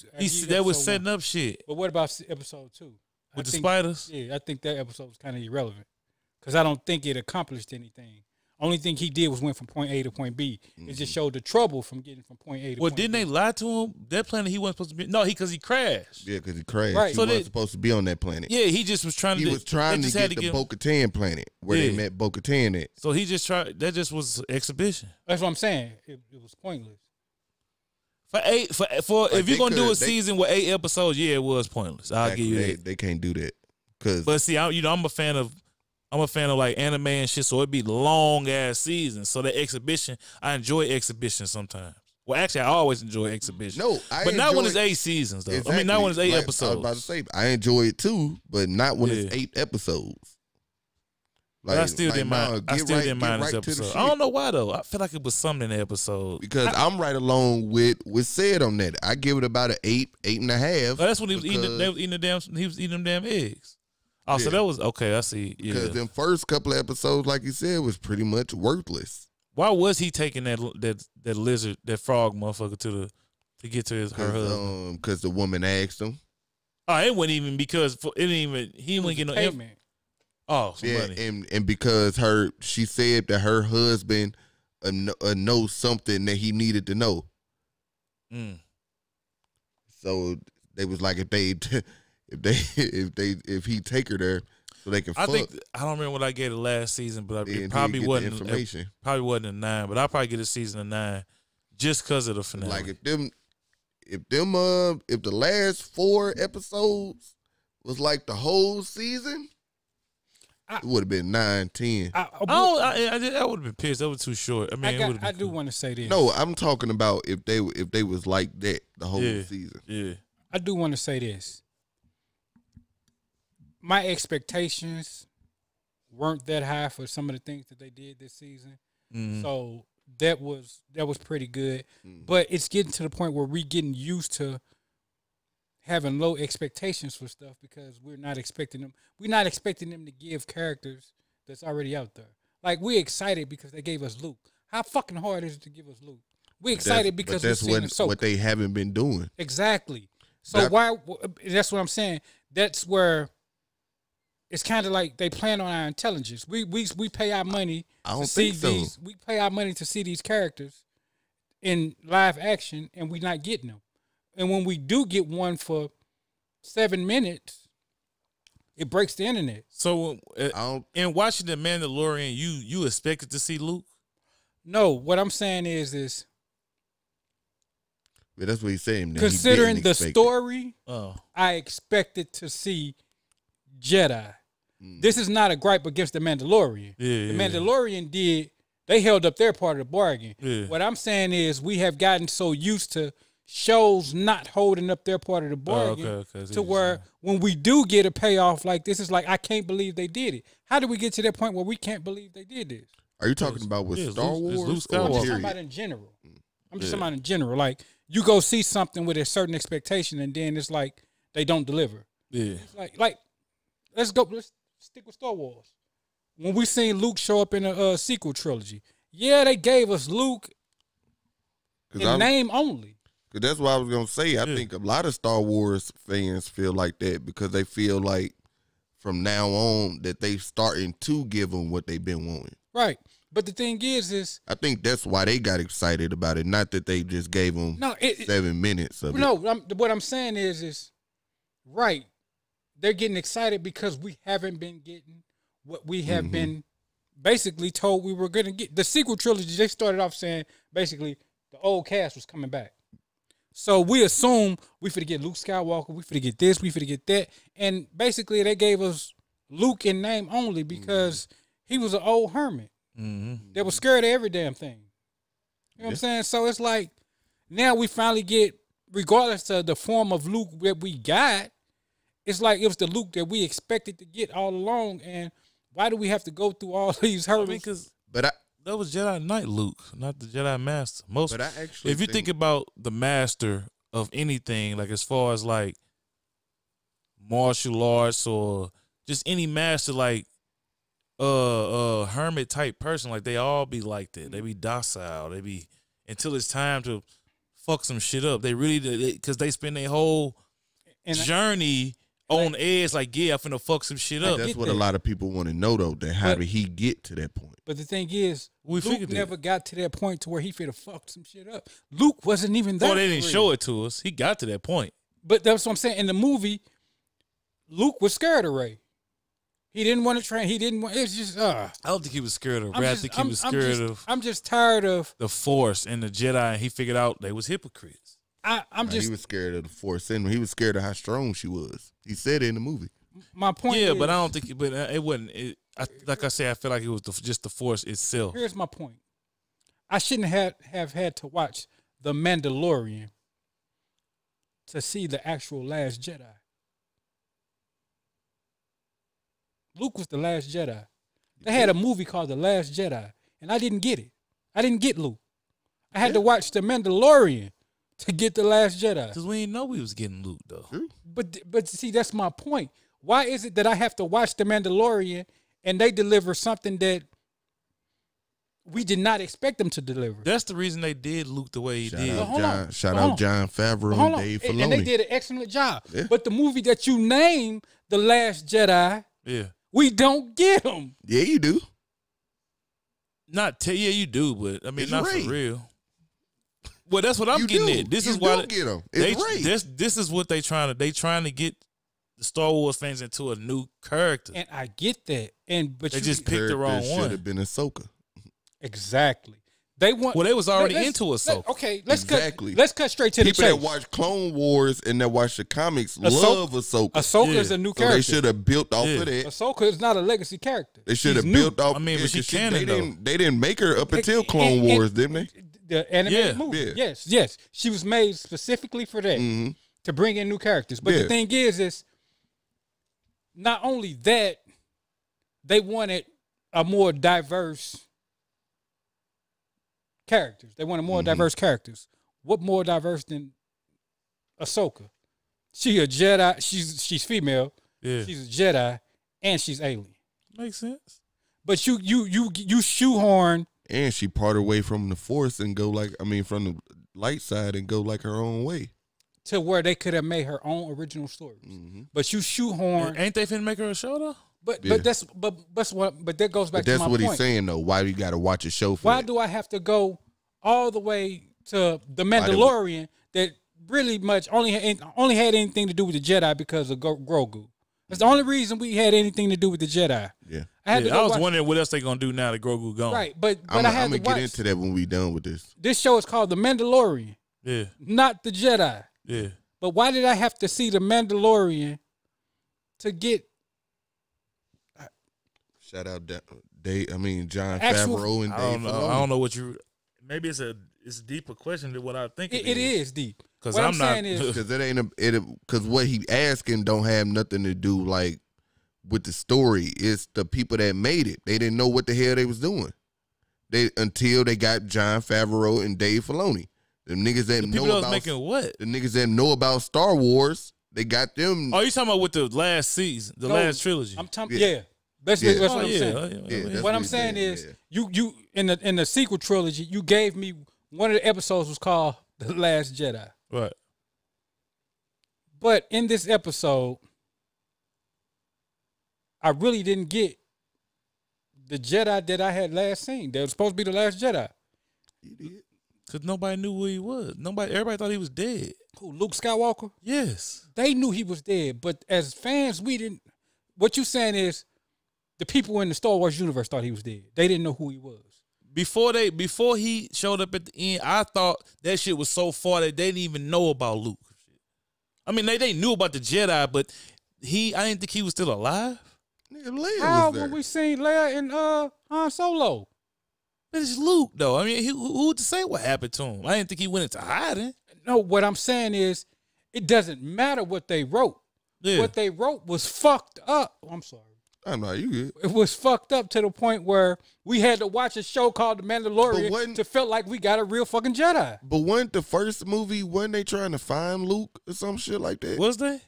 That was setting up shit.
But what about episode 2
with the spiders?
Yeah, I think that episode was kind of irrelevant because I don't think it accomplished anything. Only thing he did was went from point A to point B. It just showed the trouble from getting from point A to point B.
Well, didn't they lie to him? That planet he wasn't supposed to be. No, because he crashed.
Yeah, because he crashed.
Right.
He
So
wasn't supposed to be on that planet.
Yeah, he just was trying to.
He was trying to get the Bo-Katan planet where they met Bo-Katan at.
So he just tried. That just was exhibition.
That's what I'm saying. It was pointless.
For if you're gonna do a season with 8 episodes, yeah, it was pointless. I'll give you that.
They can't do that.
But see, I'm a fan of like anime and shit, so it'd be long ass seasons. So the exhibition, I enjoy exhibition sometimes. Well, actually, I always enjoy exhibition.
No,
but not when it's 8 seasons though.
Exactly.
I mean, not when it's 8 episodes.
I was about to say, I enjoy it too, but not when it's 8 episodes.
Like, but I still didn't mind. I still didn't mind this episode. I don't know why though. I feel like it was something in the episode.
Because I'm right along with said on that. I give it about an 8.5.
Oh, that's when he was eating. They was eating the damn. He was eating them damn eggs. Oh, so that was okay. I see. Yeah.
Because them first couple of episodes, like you said, was pretty much worthless.
Why was he taking that lizard, that frog motherfucker to get to her husband?
Because the woman asked him.
Oh, it wasn't even because it didn't even he wouldn't get no payment. Oh, some money.
And because she said that her husband knows something that he needed to know. So they was like, if he take her there, so they can. I
don't remember what I gave the last season, but it probably wasn't information. It probably wasn't a 9, but I'll probably get a season of 9 just because of the finale.
Like if the last 4 episodes was like the whole season. It would have been 9, 10.
I would have been pissed. That was too short. I mean,
I do want to say this.
No, I'm talking about if they was like that the whole season.
Yeah,
I do want to say this. My expectations weren't that high for some of the things that they did this season, so that was pretty good. But it's getting to the point where we're getting used to having low expectations for stuff because we're not expecting them. We're not expecting them to give characters that's already out there. Like, we're excited because they gave us Luke. How fucking hard is it to give us Luke? We're excited because
that's what they haven't been doing.
Exactly. So that's what I'm saying. That's where it's kind of like they plan on our intelligence. We pay our money to see these. We pay our money to see these characters in live action, and we're not getting them. And when we do get one for 7 minutes, it breaks the internet.
So, in watching The Mandalorian, you expected to see Luke?
No, what I'm saying is
but that's what he's saying.
Considering the story, I expected to see Jedi. This is not a gripe against The Mandalorian. The Mandalorian they held up their part of the bargain. Yeah. What I'm saying is we have gotten so used to shows not holding up their part of the bargain to where when we do get a payoff like this, it's like, I can't believe they did it. How did we get to that point where we can't believe they did this?
Are you talking about with Star Wars?
I'm just talking about in general. I'm just talking about in general. Like, you go see something with a certain expectation and then it's like they don't deliver.
Yeah.
It's like let's stick with Star Wars. When we seen Luke show up in a sequel trilogy, they gave us Luke in name only.
Because that's what I was going to say. I think a lot of Star Wars fans feel like that because they feel like from now on that they starting to give them what they've been wanting.
Right. But the thing is
I think that's why they got excited about it. Not that they just gave them 7 minutes of it.
No, what I'm saying is right. They're getting excited because we haven't been getting what we have been basically told we were going to get. The sequel trilogy, they started off saying basically the old cast was coming back. So we assume we finna get Luke Skywalker, we finna get this, we finna get that. And basically they gave us Luke in name only because he was an old hermit that was scared of every damn thing. You know what I'm saying? So it's like now we finally get, regardless of the form of Luke that we got, it's like it was the Luke that we expected to get all along. And why do we have to go through all these hurdles?
That was Jedi Knight Luke, not the Jedi Master. If you think about the Master of anything, like as far as like martial arts or just any master, like hermit type person, like they all be like that. They be docile. They be until it's time to fuck some shit up. They really, because they spend their whole journey on edge, like, yeah, I'm finna fuck some shit up.
That's what a lot of people want to know, though. That how did he get to that point?
But the thing is, Luke never got to that point to where he finna fuck some shit up. Luke wasn't even there.
Oh, they didn't show it to us. He got to that point.
But that's what I'm saying. In the movie, Luke was scared of Rey. He didn't want to train. He didn't want. It's just. I
don't think he was scared of Rey. I think he was scared of.
I'm just tired of
the Force and the Jedi. And he figured out they was hypocrites.
He was scared of the Force, and he was scared of how strong she was. He said it in the movie.
My point.
Yeah,
is,
but I don't think. But it wasn't. Like I said, I feel like it was just the Force itself.
Here's my point. I shouldn't have had to watch The Mandalorian to see the actual Last Jedi. Luke was the Last Jedi. They had a movie called The Last Jedi, and I didn't get it. I didn't get Luke. I had to watch The Mandalorian to get The Last Jedi.
Because we didn't know we was getting Luke, though.
But see, that's my point. Why is it that I have to watch The Mandalorian and they deliver something that we did not expect them to deliver?
That's the reason they did Luke the way he did.
Shout out Jon Favreau and Dave Filoni.
And they did an excellent job. Yeah. But the movie that you named, The Last Jedi, we don't get them.
Yeah, you do.
Yeah, you do, but I mean,
it's
not
Rey.
For real. Well, that's what I'm getting at. This is why
get them. This
is what they trying to get the Star Wars fans into a new character.
And I get that. But
they just picked the wrong one.
Should have been Ahsoka.
Exactly. They
was already into Ahsoka.
Let's cut straight to the chase.
People that watch Clone Wars and that watch the comics love Ahsoka.
Ahsoka is a new character.
They should have built off of that.
Ahsoka is not a legacy character.
They should have built off.
I mean, but she's canon.
They didn't make her up until Clone Wars, didn't they?
The animated movie. Yeah. Yes. She was made specifically for that, to bring in new characters. But the thing is not only that, they wanted a more diverse characters. They wanted more diverse characters. What more diverse than Ahsoka? She a Jedi. She's female.
Yeah.
She's a Jedi, and she's alien.
Makes sense.
But you shoehorn.
And she part away from the Force and go from the light side and go like her own way.
To where they could have made her own original stories. But you shoehorn.
Ain't they finna make her a show though?
But that goes back to my point.
That's what he's saying though. Why you got to watch a show for?
Why do I have to go all the way to The Mandalorian that really much only had anything to do with the Jedi because of Grogu? That's the only reason we had anything to do with the Jedi.
Yeah.
I
was wondering what else they gonna do now that Grogu gone.
Right, but
I'm gonna get into that when we done with this.
This show is called The Mandalorian.
Yeah.
Not the Jedi.
Yeah.
But why did I have to see The Mandalorian to get?
Shout out Jon Favreau and Dave Filoni.
I don't know what you. Maybe it's a deeper question than what I think it is.
It is deep.
Because I'm not.
Because what he asking don't have nothing to do with the story. It's the people that made it. They didn't know what the hell they was doing. Until they got Jon Favreau and Dave Filoni. The niggas that know about
making what?
The niggas that know about Star Wars. They got them.
Oh, you talking about with the last season, last trilogy?
I'm talking. Yeah. That's what I'm saying. What I'm saying is, you in the sequel trilogy, you gave me one of the episodes was called The Last Jedi.
Right.
But in this episode, I really didn't get the Jedi that I had last seen. They were supposed to be the Last Jedi.
You did.
Because nobody knew who he was. Everybody thought he was dead.
Who, Luke Skywalker?
Yes.
They knew he was dead, but as fans, we didn't. What you saying is, the people in the Star Wars universe thought he was dead. They didn't know who he was.
Before he showed up at the end, I thought that shit was so far that they didn't even know about Luke. I mean, they knew about the Jedi, but I didn't think he was still alive.
Leia
How
was there.
when we seen Leia and Han Solo?
But it's Luke though. I mean, who to say what happened to him? I didn't think he went into hiding.
No, what I'm saying is, it doesn't matter what they wrote.
Yeah.
What they wrote was fucked up. I'm sorry.
I'm not. You good?
It was fucked up to the point where we had to watch a show called The Mandalorian to feel like we got a real fucking Jedi.
But wasn't the first movie, wasn't they trying to find Luke or some shit like that?
Was they?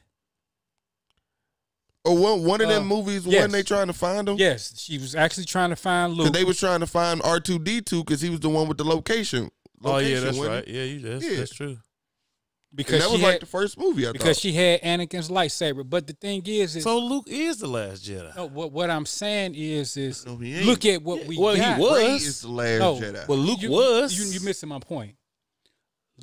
Or one of them movies, wasn't they trying to find him?
Yes, she was actually trying to find Luke.
They was trying to find R2-D2 because he was the one with the location.
Oh yeah, that's right. Yeah, that's true.
Because that was like the first movie.
Because she had Anakin's lightsaber. But the thing is
so Luke is the last Jedi.
No, what I'm saying is look at what we got.
He was.
Rey is the last Jedi.
Well, Luke was.
You're missing my point.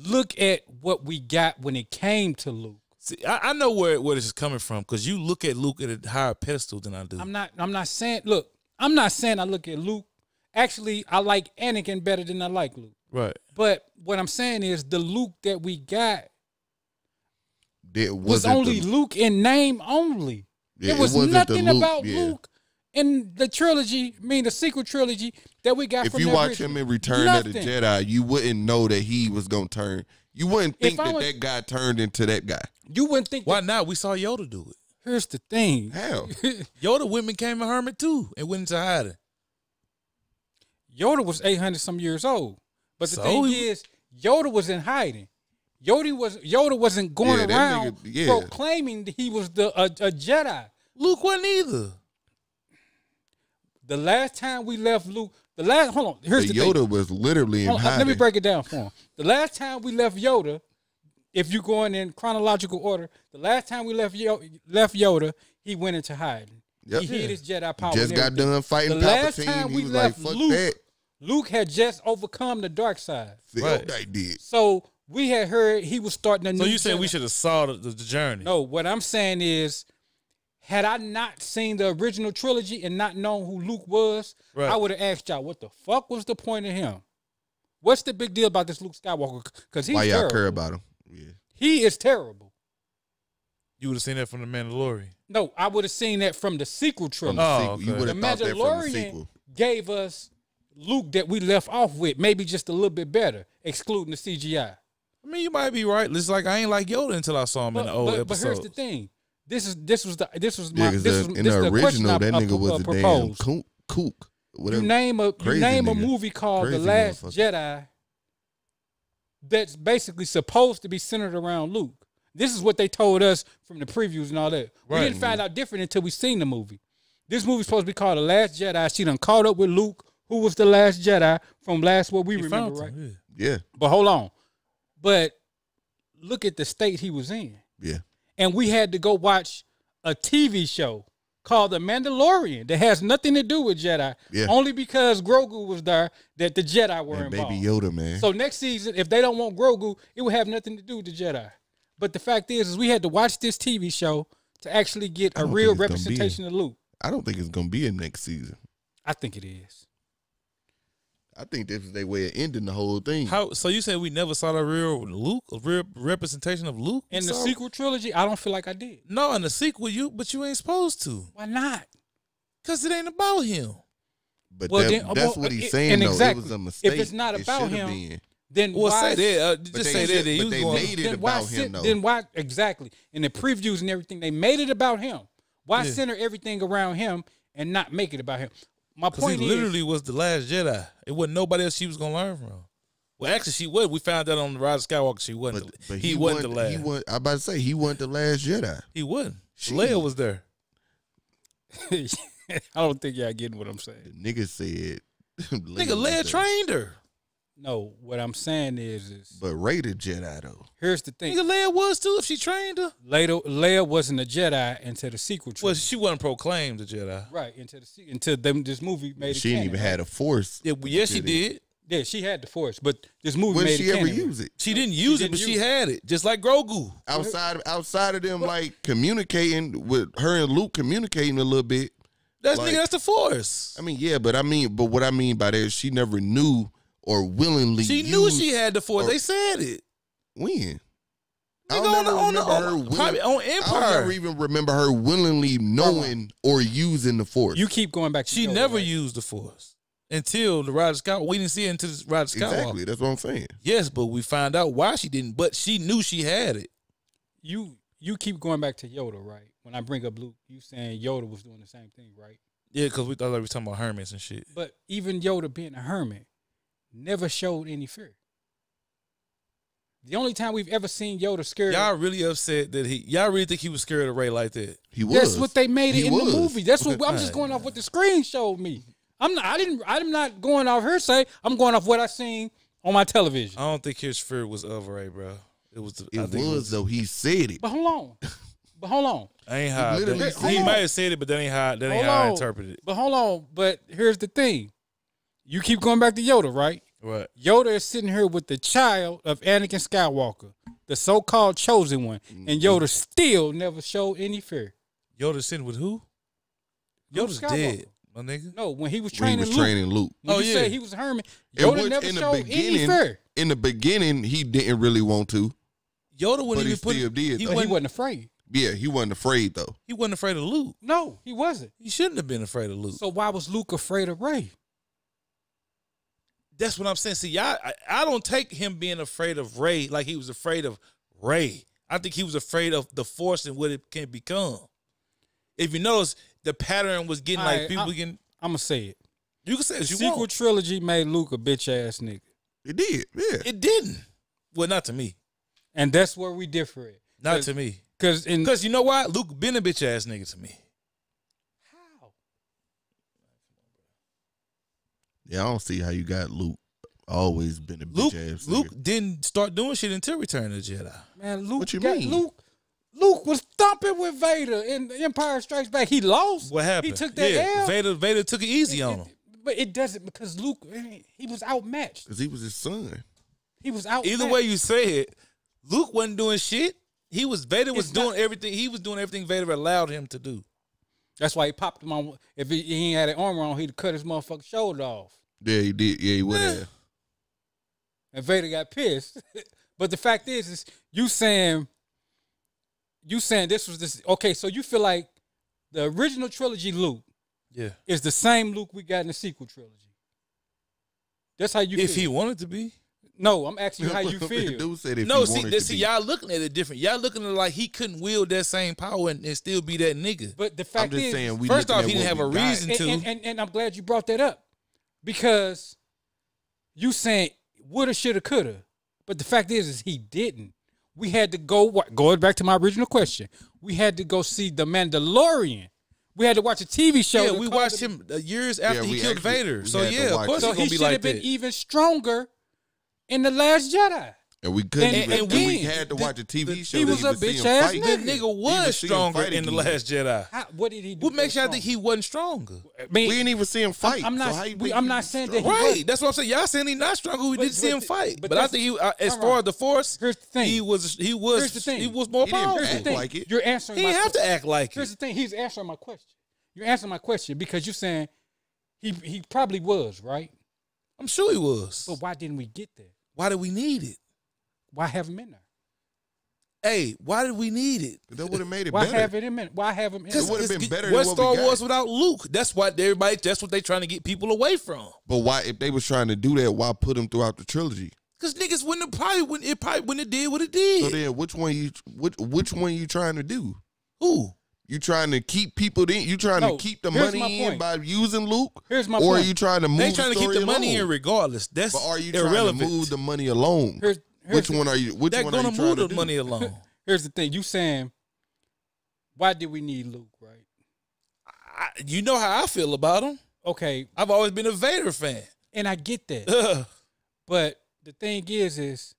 Look at what we got when it came to Luke.
See, I know where this is coming from because you look at Luke at a higher pedestal than I do.
I'm not saying. Look, I'm not saying I look at Luke. Actually, I like Anakin better than I like Luke.
Right.
But what I'm saying is the Luke that we got
was
only Luke in name only. There was nothing about Luke in the trilogy, the sequel trilogy that we got.
If you watch him in Return of the Jedi, you wouldn't know that he was gonna turn. You wouldn't think that guy turned into that guy.
You wouldn't think.
Why not? We saw Yoda do it.
Here's the thing.
How?
Yoda went and became a hermit too and went into hiding.
Yoda was 800 some years old, but the thing is, Yoda was in hiding. Yoda wasn't going around proclaiming that he was a Jedi.
Luke wasn't either.
The last time we left Luke, hold on. Here's the thing.
Yoda was literally in hiding.
Let me break it down for him. The last time we left Yoda, if you're going in chronological order, the last time we left Yoda, he went into hiding. Yep. He hid his Jedi power.
Just got done fighting Palpatine. The last time we left
Luke had just overcome the dark side.
Right. I did.
So we had heard he was starting a new.
So you saying we should have saw the journey?
No, what I'm saying is, had I not seen the original trilogy and not known who Luke was, I would have asked y'all, what the fuck was the point of him? What's the big deal about this Luke Skywalker? Because he's terrible. Why y'all care
about him? Yeah.
He is terrible.
You would have seen that from the Mandalorian.
No, I would have seen that from the sequel trilogy.
Okay. You would have thought that from the sequel.
Gave us Luke that we left off with, maybe just a little bit better, excluding the CGI.
I mean, you might be right. It's like I ain't like Yoda until I saw him in the old episode.
But here's the thing: this was the
original that nigga was a damn kook.
You name a movie called The Last Jedi that's basically supposed to be centered around Luke. This is what they told us from the previews and all that. We didn't find out different until we seen the movie. This movie's supposed to be called The Last Jedi. She done caught up with Luke, who was the last Jedi from what we remember, right?
Yeah.
But hold on. But look at the state he was in.
Yeah.
And we had to go watch a TV show called The Mandalorian that has nothing to do with Jedi. Yeah. Only because Grogu was there that the Jedi were involved.
Baby Yoda, man.
So next season, if they don't want Grogu, it would have nothing to do with the Jedi. But the fact is we had to watch this TV show to actually get a real representation of Luke.
I don't think it's going to be in next season.
I think it is.
I think this is their way of ending the whole thing.
So you said we never saw the real Luke, a real representation of Luke?
In the sequel trilogy, I don't feel like I did.
No, in the sequel, but you ain't supposed to.
Why not?
Because it ain't about him.
But that's what he's saying, though. Exactly. It was a mistake.
If it's not about him, then
why say that? Just say that.
But they made it about him, though.
Then why, exactly. In the previews and everything, they made it about him. Why center everything around him and not make it about him? My point
he literally was the last Jedi. It wasn't nobody else she was gonna learn from. Well, actually, she was. We found out on the Rise of Skywalker she wasn't. But he wasn't the last.
I about to say he wasn't the last Jedi.
He wasn't. Leia was there.
I don't think y'all getting what I'm saying.
The nigga said.
Nigga, Leia trained her.
No, what I'm saying is
but Rey the Jedi though.
Here's the thing.
Nigga, Leia was too if she trained her.
Leia wasn't a Jedi until the sequel trilogy.
Well, she wasn't proclaimed a Jedi.
Right, until this movie made it.
She didn't even have a Force.
Yeah, she did.
Yeah, she had the Force, but this movie made it.
When she ever use it?
She didn't use it, but she had it, just like Grogu.
Outside of them, like communicating with her and Luke, communicating a little bit.
That's the Force.
I mean, yeah, but what I mean by that is she never knew or willingly.
She knew she had the Force. They said it.
When?
I don't probably on Empire.
I don't ever even remember her willingly knowing or using the Force.
You keep going back to
she never used the Force until the Rise of Skywalker. We didn't see it until the Rise of Skywalker.
Exactly, that's what I'm saying.
Yes, but we found out why she didn't. But she knew she had it.
You keep going back to Yoda, right? When I bring up Luke, you saying Yoda was doing the same thing, right?
Yeah, because we thought we were talking about hermits and shit.
But even Yoda being a hermit never showed any fear. The only time we've ever seen Yoda scared.
Y'all really upset that y'all really think he was scared of Rey like that?
He was.
That's what they made it in the movie. That's what I'm just going off what the screen showed me. I'm not going off hearsay. I'm going off what I seen on my television.
I don't think his fear was of Rey, bro. It was.
It was though. He said it.
But hold on.
I ain't how. He might have said it, but that ain't how. That ain't how I interpreted it.
But hold on. But here's the thing. You keep going back to Yoda, right?
Right.
Yoda is sitting here with the child of Anakin Skywalker, the so-called chosen one, and Yoda still never showed any fear.
Yoda sitting with who? Yoda's dead, my nigga.
No, when he was training
Luke.
When you said he was Herman, Yoda never showed any fear.
In the beginning, he didn't really want to.
Yoda wouldn't even
put. He wasn't afraid.
Yeah, he wasn't afraid though.
He wasn't afraid of Luke.
No, he wasn't.
He shouldn't have been afraid of Luke.
So why was Luke afraid of Rey?
That's what I'm saying. See, I don't take him being afraid of Rey like he was afraid of Rey. I think he was afraid of the Force and what it can become. If you notice, the pattern was getting people getting.
I'm gonna say it.
You can say it. The
sequel trilogy made Luke a bitch ass nigga.
It did. Yeah.
It didn't. Well, not to me.
And that's where we differ at.
Not to me.
Because
you know why? Luke been a bitch ass nigga to me.
How?
Yeah, I don't see how you got Luke. Always been a bitch ass nigga.
Luke didn't start doing shit until Return of the Jedi.
Man, Luke.
What you mean?
Luke was thumping with Vader in Empire Strikes Back. He lost.
What happened?
He took that L.
Vader took it easy on him.
But it doesn't, because Luke, he was outmatched.
Because he was his son.
He was outmatched.
Either way you say it, Luke wasn't doing shit. Vader was doing everything. He was doing everything Vader allowed him to do.
That's why he popped him on. If he ain't had an armor on, he'd cut his motherfucking shoulder off.
Yeah, he did. Yeah, he would have.
And Vader got pissed. But the fact is you saying this was this. Okay, so you feel like the original trilogy Luke is the same Luke we got in the sequel trilogy. That's how you feel.
If he wanted to be.
No, I'm asking you how you feel.
Dude said if
see, y'all looking at it different. Y'all looking at it like he couldn't wield that same power and still be that nigga.
But the fact is,
first off, he didn't have a reason to.
And I'm glad you brought that up. Because you saying woulda, shoulda, coulda. But the fact is he didn't. We had to going back to my original question, we had to go see The Mandalorian. We had to watch a TV show.
Yeah, we watched him years after he killed Vader. So yeah, of course
he should have been even stronger in The Last Jedi.
And we couldn't and we had to watch a TV show.
He was a bitch ass nigga.
The nigga was stronger in The Last Jedi.
What did he do?
What makes y'all think he wasn't stronger?
I mean, we didn't even see him fight.
I'm not saying that he
right. That's what I'm saying. Y'all saying he's not stronger. We didn't see him fight. But I think he, as far as the Force,
here's the thing.
He was more powerful.
Here's the thing. Like it.
You're answering.
He didn't have to act like it.
Here's the thing. He's answering my question. You're answering my question because you're saying he probably was, right?
I'm sure he was.
But why didn't we get there?
Why did we need it?
Why have him in there?
Hey, why did we need it?
That would have made it
better.
Why have
him in? Why have him in?
It would have been better.
What Star Wars without Luke? That's what they're trying to get people away from.
But why, if they was trying to do that, why put him throughout the trilogy?
Because niggas wouldn't did what it did.
So then, which one you trying to do?
Who?
You trying to keep people in? You trying to keep the money in by using Luke?
Here's my
point. Or
point.
are you trying to move?
They trying to keep the money
alone?
in regardless. That's
but are you
irrelevant.
trying to move the money alone? Which one are you? Which one are you
move
to
the money alone?
Here's the thing. You saying, why did we need Luke? Right?
You know how I feel about him.
Okay,
I've always been a Vader fan,
and I get that. But the thing is,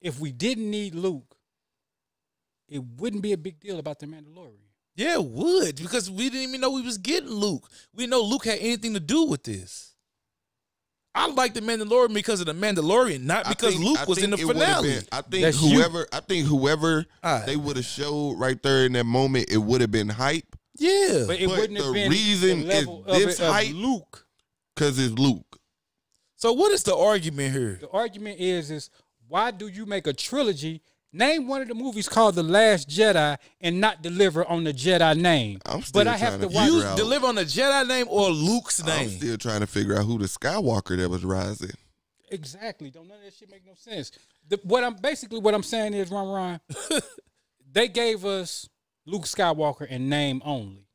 if we didn't need Luke, it wouldn't be a big deal about the Mandalorian.
Yeah, it would, because we didn't even know we was getting Luke. We didn't know Luke had anything to do with this. I like the Mandalorian because of the Mandalorian, not because Luke was in the finale.
I think whoever they would have showed right there in that moment, it would have been hype.
Yeah,
but it wouldn't have been
reason
the level
is this hype
Luke,
because it's Luke.
So what is the argument here?
The argument is why do you make a trilogy? Name one of the movies called The Last Jedi and not deliver on the Jedi name.
But I have to watch.
You deliver on the Jedi name or Luke's name?
I'm still trying to figure out who the Skywalker that was rising.
Exactly. Don't none of that shit make no sense. What I'm saying is, Rahn, they gave us Luke Skywalker in name only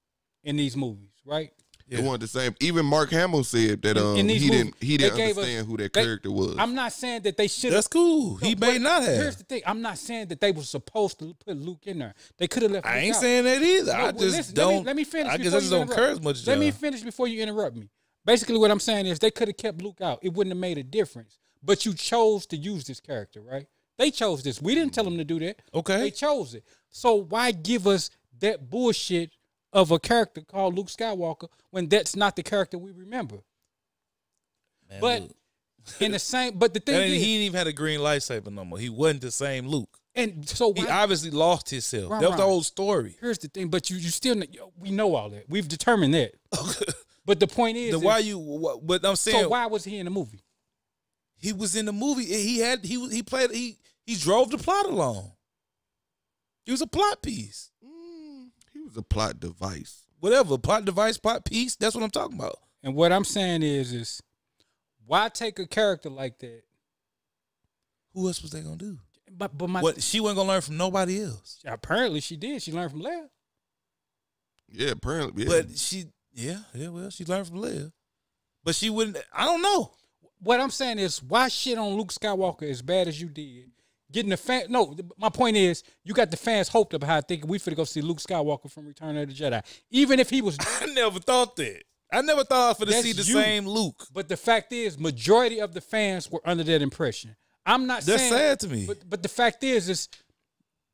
in these movies, right?
Yeah. It wasn't the same. Even Mark Hamill said that he didn't understand who that character was.
I'm not saying that they should.
That's cool. He may not have.
Here's the thing. I'm not saying that they were supposed to put Luke in there. They could have left.
I ain't saying that either. I just don't.
Let me finish.
I guess I just don't care as much.
Let me finish before you interrupt me. Basically, what I'm saying is they could have kept Luke out. It wouldn't have made a difference. But you chose to use this character, right? They chose this. We didn't tell them to do that.
Okay.
They chose it. So why give us that bullshit of a character called Luke Skywalker when that's not the character we remember?
Man,
but
Luke.
in the same, but the thing is,
he didn't even have a green lightsaber no more. He wasn't the same Luke.
And so
he obviously lost himself.
Right,
that was the whole story.
Here's the thing, but you still, we know all that. We've determined that. But the point is,
but I'm saying,
so why was he in the movie?
He was in the movie. He drove the plot along. He was a plot piece.
He was a plot device.
Whatever, plot device, plot piece. That's what I'm talking about.
And what I'm saying is why take a character like that?
Who else was they gonna do?
But
she wasn't gonna learn from nobody else.
Apparently she did. She learned from Leia.
Yeah, apparently. Yeah.
But she learned from Leia. But she wouldn't. I don't know.
What I'm saying is, why shit on Luke Skywalker as bad as you did? Getting the fan. No, my point is, you got the fans hoped up high thinking we finna go see Luke Skywalker from Return of the Jedi, even if he was.
I never thought that. I never thought I was finna see the same Luke.
But the fact is, majority of the fans were under that impression. I'm not saying
that's sad to me.
But the fact is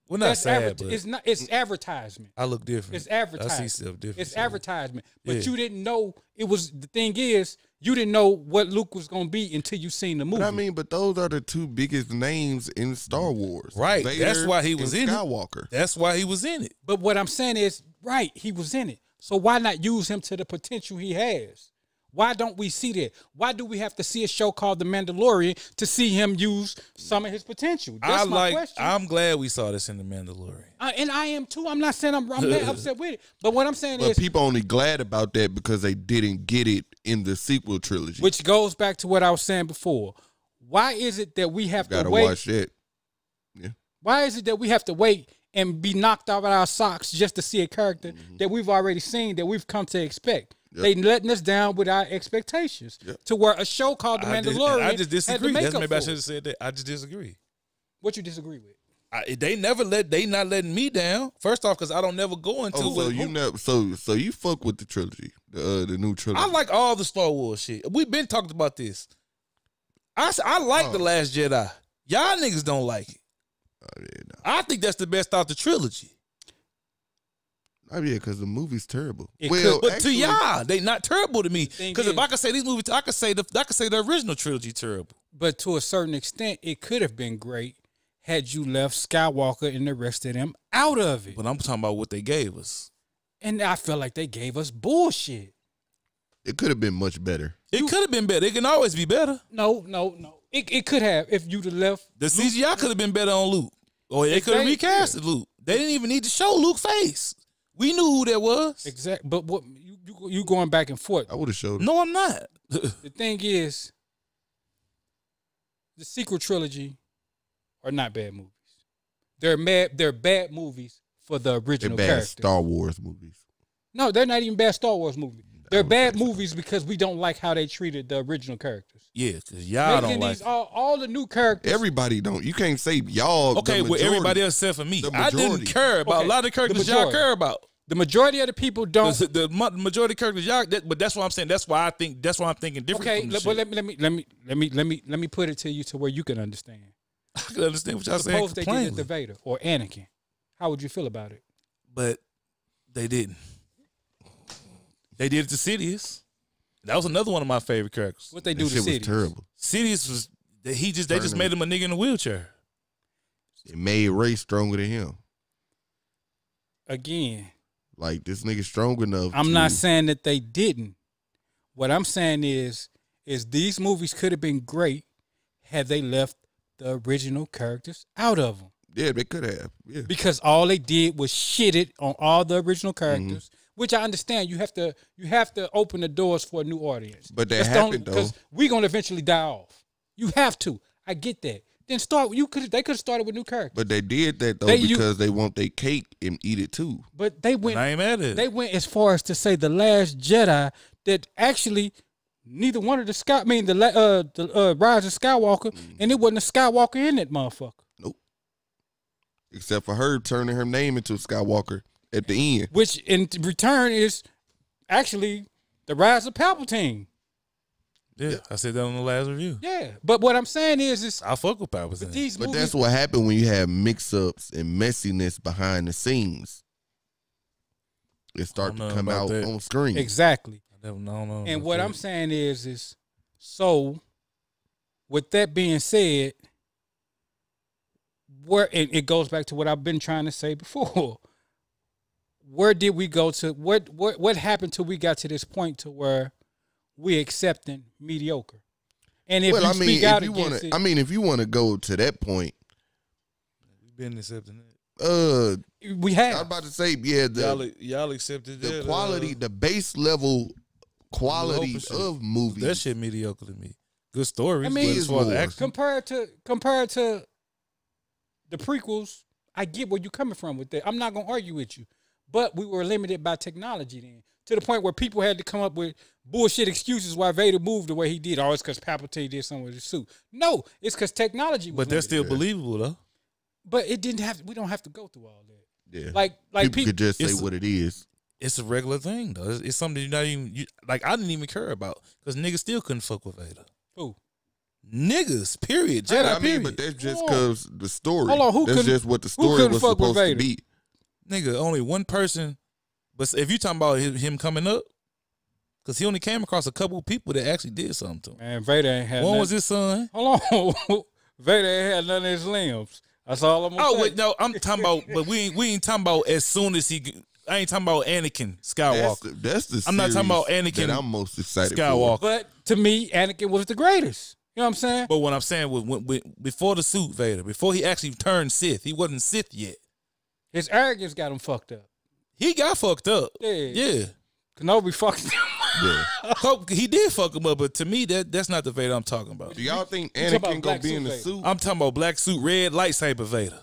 well, not sad, but
it's not. It's advertisement.
I look different.
It's advertisement.
I see stuff different.
It's advertisement. But you didn't know it was. The thing is, you didn't know what Luke was gonna be until you seen the movie.
But I mean, but those are the two biggest names in Star Wars,
right?
Vader,
that's why he was in
Skywalker.
That's why he was in it.
But what I'm saying is, right? He was in it. So why not use him to the potential he has? Why don't we see that? Why do we have to see a show called The Mandalorian to see him use some of his potential? That's my question.
I'm glad we saw this in The Mandalorian.
And I am too. I'm not saying I'm upset with it. But what I'm saying is,
people only glad about that because they didn't get it in the sequel trilogy.
Which goes back to what I was saying before. Why is it that we have to wait?
Watch that. Yeah.
Why is it that we have to wait and be knocked out of our socks just to see a character that we've already seen, that we've come to expect? Yep. They letting us down with our expectations to where a show called The Mandalorian.
I just disagree.
Maybe
I should have said that. I just disagree.
What you disagree with?
They not letting me down. First off, because I don't never go into.
So you fuck with the trilogy, the new trilogy.
I like all the Star Wars shit. We've been talking about this. I like The Last Jedi. Y'all niggas don't like it. I think that's the best out the trilogy.
Oh yeah, because the movie's terrible.
But to y'all, they not terrible to me. Because if I could say these movies, I could say the original trilogy terrible.
But to a certain extent, it could have been great had you left Skywalker and the rest of them out of it.
But I'm talking about what they gave us,
and I feel like they gave us bullshit.
It could have been much better.
It could have been better. It can always be better.
No. It could have if you'd have left.
The CGI could have been better on Luke, or they could have recasted Luke. They didn't even need to show Luke's face. We knew who that was.
Exactly. But what you going back and forth.
I would have showed him.
No, I'm not.
The thing is, the sequel trilogy are not bad movies. They're bad movies for the original
they're bad
character.
Star Wars movies.
No, they're not even bad Star Wars movies. They're bad movies because we don't like how they treated the original characters.
Yeah, because y'all don't like
all the new characters.
Everybody don't. You can't say y'all.
Okay, well, everybody else except for me. I didn't care about a lot of the characters y'all care about.
The majority of the people don't.
The majority of characters y'all. But that's what I'm saying. That's why I think. That's why I'm thinking different.
Okay, but let me put it to you to where you can understand.
I can understand what y'all saying.
Suppose they did it to Vader or Anakin. How would you feel about it?
But they didn't. They did it to Sidious. That was another one of my favorite characters.
What they do to Sidious?
Was terrible.
Sidious was they just made him a nigga in a wheelchair.
It made Ray stronger than him.
Again,
like this nigga strong enough.
I'm not saying that they didn't. What I'm saying is these movies could have been great had they left the original characters out of them.
Yeah, they could have. Yeah.
Because all they did was shit it on all the original characters. Which I understand. You have to open the doors for a new audience.
But that happened though.
Because we're gonna eventually die off. You have to. I get that. Then they could have started with new characters.
But they did that though because they want their cake and eat it too.
But they went.
I ain't mad at it.
They went as far as to say The Last Jedi that actually neither one of the Rise of Skywalker and it wasn't a Skywalker in that motherfucker.
Nope. Except for her turning her name into Skywalker at the end.
Which in return is actually the Rise of Palpatine.
Yeah, I said that on the last review.
Yeah, but what I'm saying is
I fuck with Palpatine.
But these
But
movies,
that's what happened when you have mix-ups and messiness behind the scenes. It starts to come out on screen.
Exactly.
I don't know.
And what I'm saying is so. With that being said, where it goes back to what I've been trying to say before. Where did we go to? What happened till we got to this point to where we accepting mediocre? And if you speak out against it,
if you want to go to that point,
we've been accepting it.
We have.
I was about to say, yeah,
y'all accepted
the quality, the base level quality of movies.
That shit mediocre to me. Good stories.
I mean,
as far as
action. compared to the prequels, I get where you're coming from with that. I'm not gonna argue with you, but we were limited by technology then, to the point where people had to come up with bullshit excuses why Vader moved the way he did. Oh, it's because Palpatine did something with his suit. No, it's because technology was
But that's still believable though.
But it didn't have. We don't have to go through all that.
Yeah,
like
people could just say what it is.
It's a regular thing though. It's something you're not even like. I didn't even care about because niggas still couldn't fuck with Vader.
Who?
Niggas, period. Jedi, period.
But that's just because the story.
Hold on,
that's just what the story was supposed to be.
Nigga, only one person. But if you talking about him coming up, because he only came across a couple of people that actually did something to him.
Man, Vader ain't had.
One was his son.
Hold on, Vader ain't had none of his limbs. That's all I'm gonna say.
Wait, no, I'm talking about. But we ain't talking about as soon as he. I ain't talking about Anakin Skywalker.
That's the.
I'm not talking about Anakin.
That I'm most excited
Skywalker.
for.
But to me, Anakin was the greatest. You know what I'm saying?
But what I'm saying was before the suit Vader, before he actually turned Sith, he wasn't Sith yet.
His arrogance got him fucked up.
He got fucked up. Yeah.
Kenobi fucked him.
Yeah.
He did fuck him up, but to me, that's not the Vader I'm talking about.
Do y'all think Anakin gonna be in the suit?
I'm talking about black suit, red lightsaber Vader.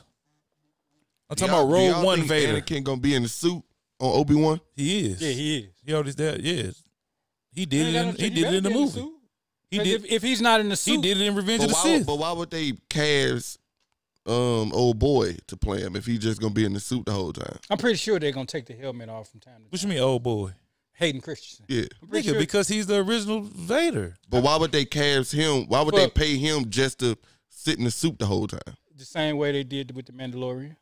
I'm talking about Rogue One Vader.
Anakin gonna be in the suit on Obi-Wan?
He is.
Yeah, he is.
He already did. Yes. He did it. He did it in the movie. He did.
If he's not in the suit,
he did it in Revenge of the Sith.
But why would they cast old boy to play him if he's just gonna be in the suit the whole time?
I'm pretty sure they're gonna take the helmet off from time to time.
What you mean, old boy?
Hayden Christensen.
Yeah,
nigga, because he's the original Vader.
But why would they cast him? Why would they pay him just to sit in the suit the whole time?
The same way they did with the Mandalorian.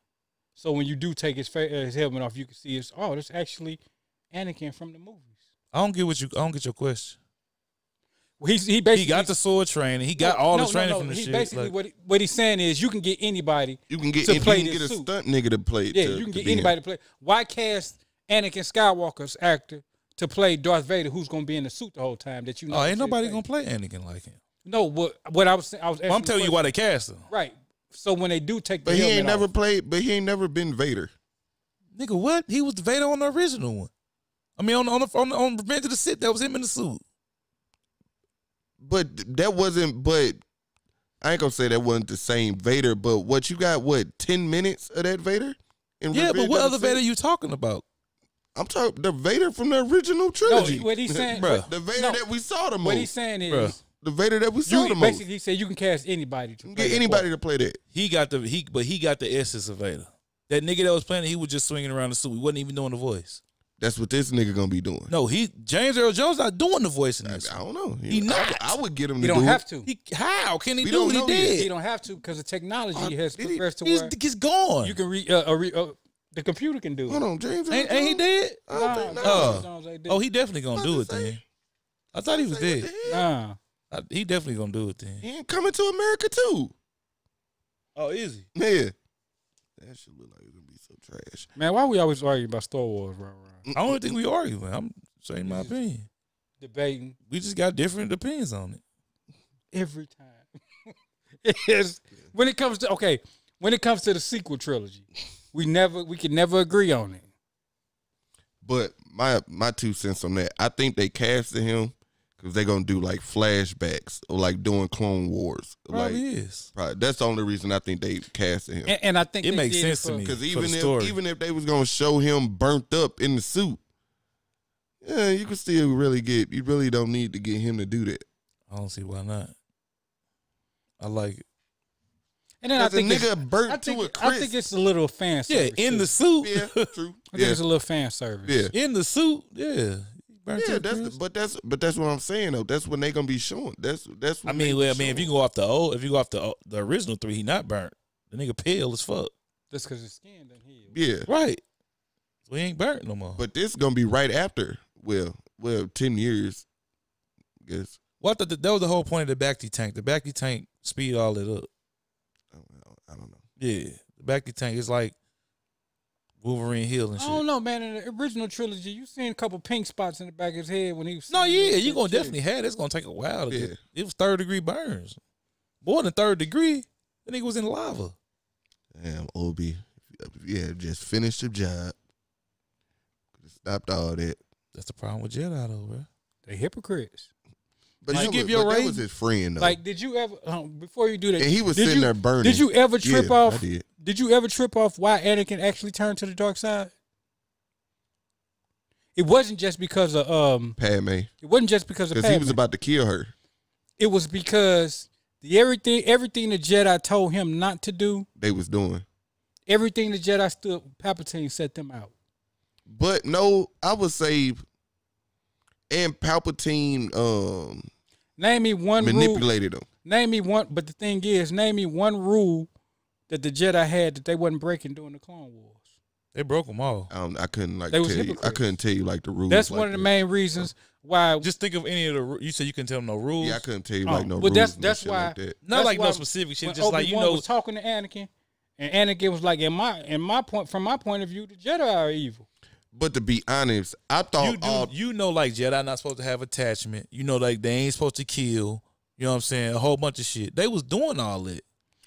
So when you do take his helmet off, you can see that's actually Anakin from the movies.
I don't get your question.
Well, he basically
got the sword training. He got all the training from the shit.
Basically, what he's saying is, you can get anybody.
You can get
to play
you can get a stunt nigga to play.
Yeah, you can get anybody to play. Why cast Anakin Skywalker's actor to play Darth Vader, who's going to be in the suit the whole time? That you know.
Oh, ain't nobody going to play Anakin like him.
No, what I was saying,
I'm telling you why they cast him.
Right. So when they do take, the
he ain't never
off,
played. But he ain't never been Vader.
Nigga, what? He was the Vader on the original one. I mean, on Revenge of the Sith, that was him in the suit.
But that wasn't. But I ain't gonna say that wasn't the same Vader. But what you got? 10 minutes of that Vader?
Yeah, but what other Vader you talking about?
I'm talking the Vader from the original trilogy.
No, what he's saying,
the Vader that we saw the most.
What he's saying is,
the Vader that we saw the most.
Basically, he said you can cast anybody. To
get anybody to play that.
He got the essence of Vader. That nigga that was playing, he was just swinging around the suit. He wasn't even doing the voice.
That's what this nigga gonna be doing.
No, James Earl Jones not doing the voice in this.
I don't know.
He not.
I would get him to do it.
He don't have to.
How can he do it? He did.
He don't have to because the technology has progressed to where
he's gone.
You can the computer can do it.
Hold on, James.
Ain't he dead?
No.
He definitely gonna do it then. I thought he was dead.
Nah.
He definitely gonna do it then.
He ain't coming to America too.
Oh, is he?
Yeah. That shit look like it's gonna be so trash.
Man, why we always arguing about Star Wars, Rahn?
I don't think we arguing. I'm saying my opinion.
Debating.
We just got different opinions on it.
Every time. When it comes to the sequel trilogy, we can never agree on it.
But my 2 cents on that, I think they casted him because they're gonna do like flashbacks or like doing Clone Wars.
Probably is.
Probably. That's the only reason I think they casted him.
And I think
it makes sense to me.
Because even if they was gonna show him burnt up in the suit, yeah, you can still you really don't need to get him to do that.
I don't see why not. I like it.
And then I think it's a little fan service.
Yeah, in the suit.
Yeah, true.
I think it's a little fan service.
Yeah.
In the suit, yeah.
Yeah, but that's what I'm saying though. That's when they gonna be showing. That's when
I mean, if you go off the original 3, he not burnt. The nigga pale as fuck.
That's because his skin done healed.
Yeah,
right. So he ain't burnt no more.
But this gonna be right after. Well, 10 years. I guess.
Well, I thought that was the whole point of the Bacti tank. The Bacti tank speed all it up.
I don't know.
Yeah, the Bacti tank is like Wolverine Hill and shit.
I don't know, man. In the original trilogy, you seen a couple pink spots in the back of his head when he was.
No, yeah, you gonna definitely have it. It's gonna take a while to get. It was 3rd-degree burns. More than 3rd degree. That nigga was in lava.
Damn, Obi. Yeah, just finished your job. Stopped all that.
That's the problem with Jedi, though, bro.
They hypocrites.
But that was his friend, though.
Like, did you ever before you do that?
And he was sitting there burning.
Did you ever trip off?
I did.
Did you ever trip off why Anakin actually turned to the dark side? It wasn't just because of
Padme.
It wasn't just because of Padme.
Because he was about to kill her.
It was because everything the Jedi told him not to do,
they was doing.
Everything the Jedi Palpatine set them out.
But no, I would say, and Palpatine
name me one
manipulated
rule.
them.
Name me one, but the thing is, name me one rule that the Jedi had that they wasn't breaking during the Clone Wars.
They broke them all.
I couldn't tell you. I couldn't tell you like the rules.
That's one of the main reasons why.
Just think of any of the. You said you couldn't tell them no rules.
Yeah, I couldn't tell you like no
but
rules.
But that's why.
Like that.
Not like no specific shit. Just like
Obi-Wan was talking to Anakin, and Anakin was like, from my point of view, the Jedi are evil.
But to be honest, I thought
you know, like Jedi not supposed to have attachment. You know, like they ain't supposed to kill. You know what I'm saying? A whole bunch of shit. They was doing all that.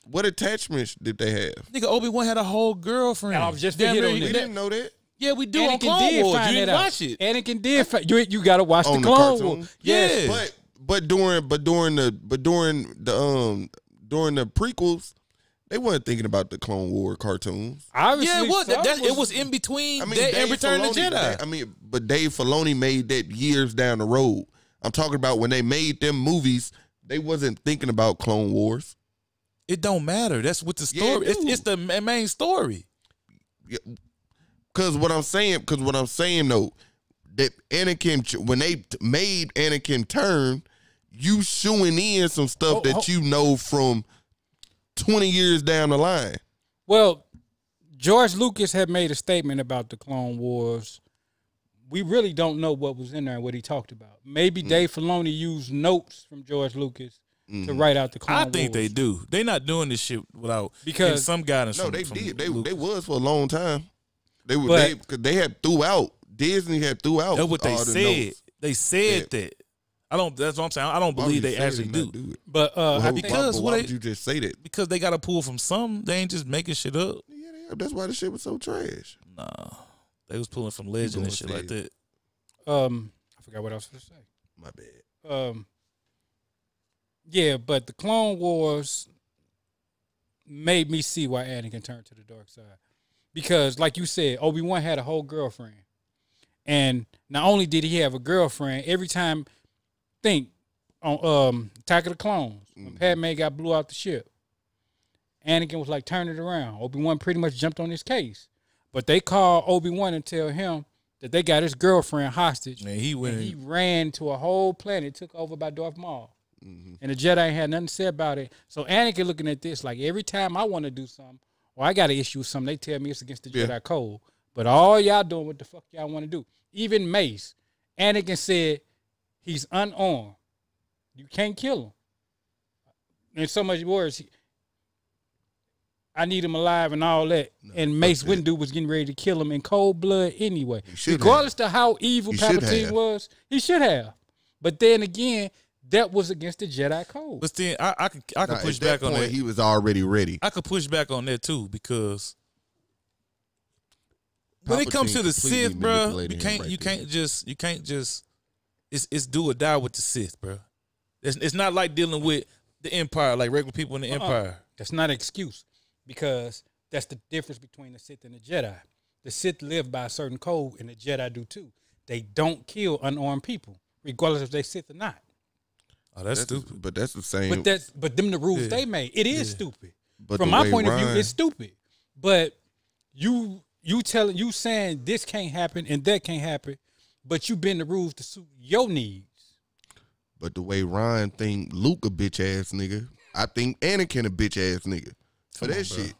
What attachments did they have?
Nigga, Obi-Wan had a whole girlfriend.
I was just
we didn't know that.
Yeah, we do. Anakin on Clone Wars. You didn't watch it.
Anakin did. You got to watch the Clone Wars.
Yeah,
but during the prequels, they weren't thinking about the Clone War cartoons.
Obviously,
it was in between. And Return of the Jedi.
But Dave Filoni made that years down the road. I'm talking about when they made them movies, they wasn't thinking about Clone Wars.
It don't matter. That's what the story.
Yeah,
it's the main story.
Yeah. Cause what I'm saying though, that Anakin, when they made Anakin turn, you shooing in some stuff that you know from 20 years down the line.
Well, George Lucas had made a statement about the Clone Wars. We really don't know what was in there and what he talked about. Maybe Dave Filoni used notes from George Lucas to write out the Clone Wars.
I think they do. They not doing this shit without some guidance.
No, they did. They was for a long time. They had throughout. Disney had throughout.
That's what they said.
Notes.
They said that. That's what I'm saying. I don't believe they actually do it.
But
why would you just say that?
Because they got to pull from some. They ain't just making shit up.
Yeah, that's why the shit was so trash.
Nah, they was pulling from legend and shit like that.
I forgot what I was going to say.
My bad.
Yeah, but the Clone Wars made me see why Anakin turned to the dark side. Because, like you said, Obi-Wan had a whole girlfriend. And not only did he have a girlfriend, every time, think, on Attack of the Clones, when Padme got blew out the ship, Anakin was like, turn it around. Obi-Wan pretty much jumped on his case. But they called Obi-Wan and tell him that they got his girlfriend hostage.
And he
ran to a whole planet took over by Darth Maul. And the Jedi ain't had nothing to say about it. So Anakin looking at this like every time I want to do something, or I got an issue with something, they tell me it's against the Jedi code. But all y'all doing what the fuck y'all want to do. Even Mace, Anakin said he's unarmed. You can't kill him. In so much words, I need him alive and all that. No, and Mace Windu was getting ready to kill him in cold blood anyway. Regardless of how evil Palpatine was, he should have. But then again, that was against the Jedi code.
But then I could push back on that.
He was already ready.
I could push back on that too because when it comes to the Sith, bro, you can't just it's do or die with the Sith, bro. It's not like dealing with the Empire, like regular people in the Empire.
That's not an excuse because that's the difference between the Sith and the Jedi. The Sith live by a certain code, and the Jedi do too. They don't kill unarmed people, regardless if they Sith or not.
Oh, that's stupid.
But that's the same.
But them the rules they made. It is stupid. But from my point of view, it's stupid. But you saying this can't happen and that can't happen, but you bend the rules to suit your needs.
But the way Rahn think Luke a bitch ass nigga, I think Anakin a bitch ass nigga. For that shit.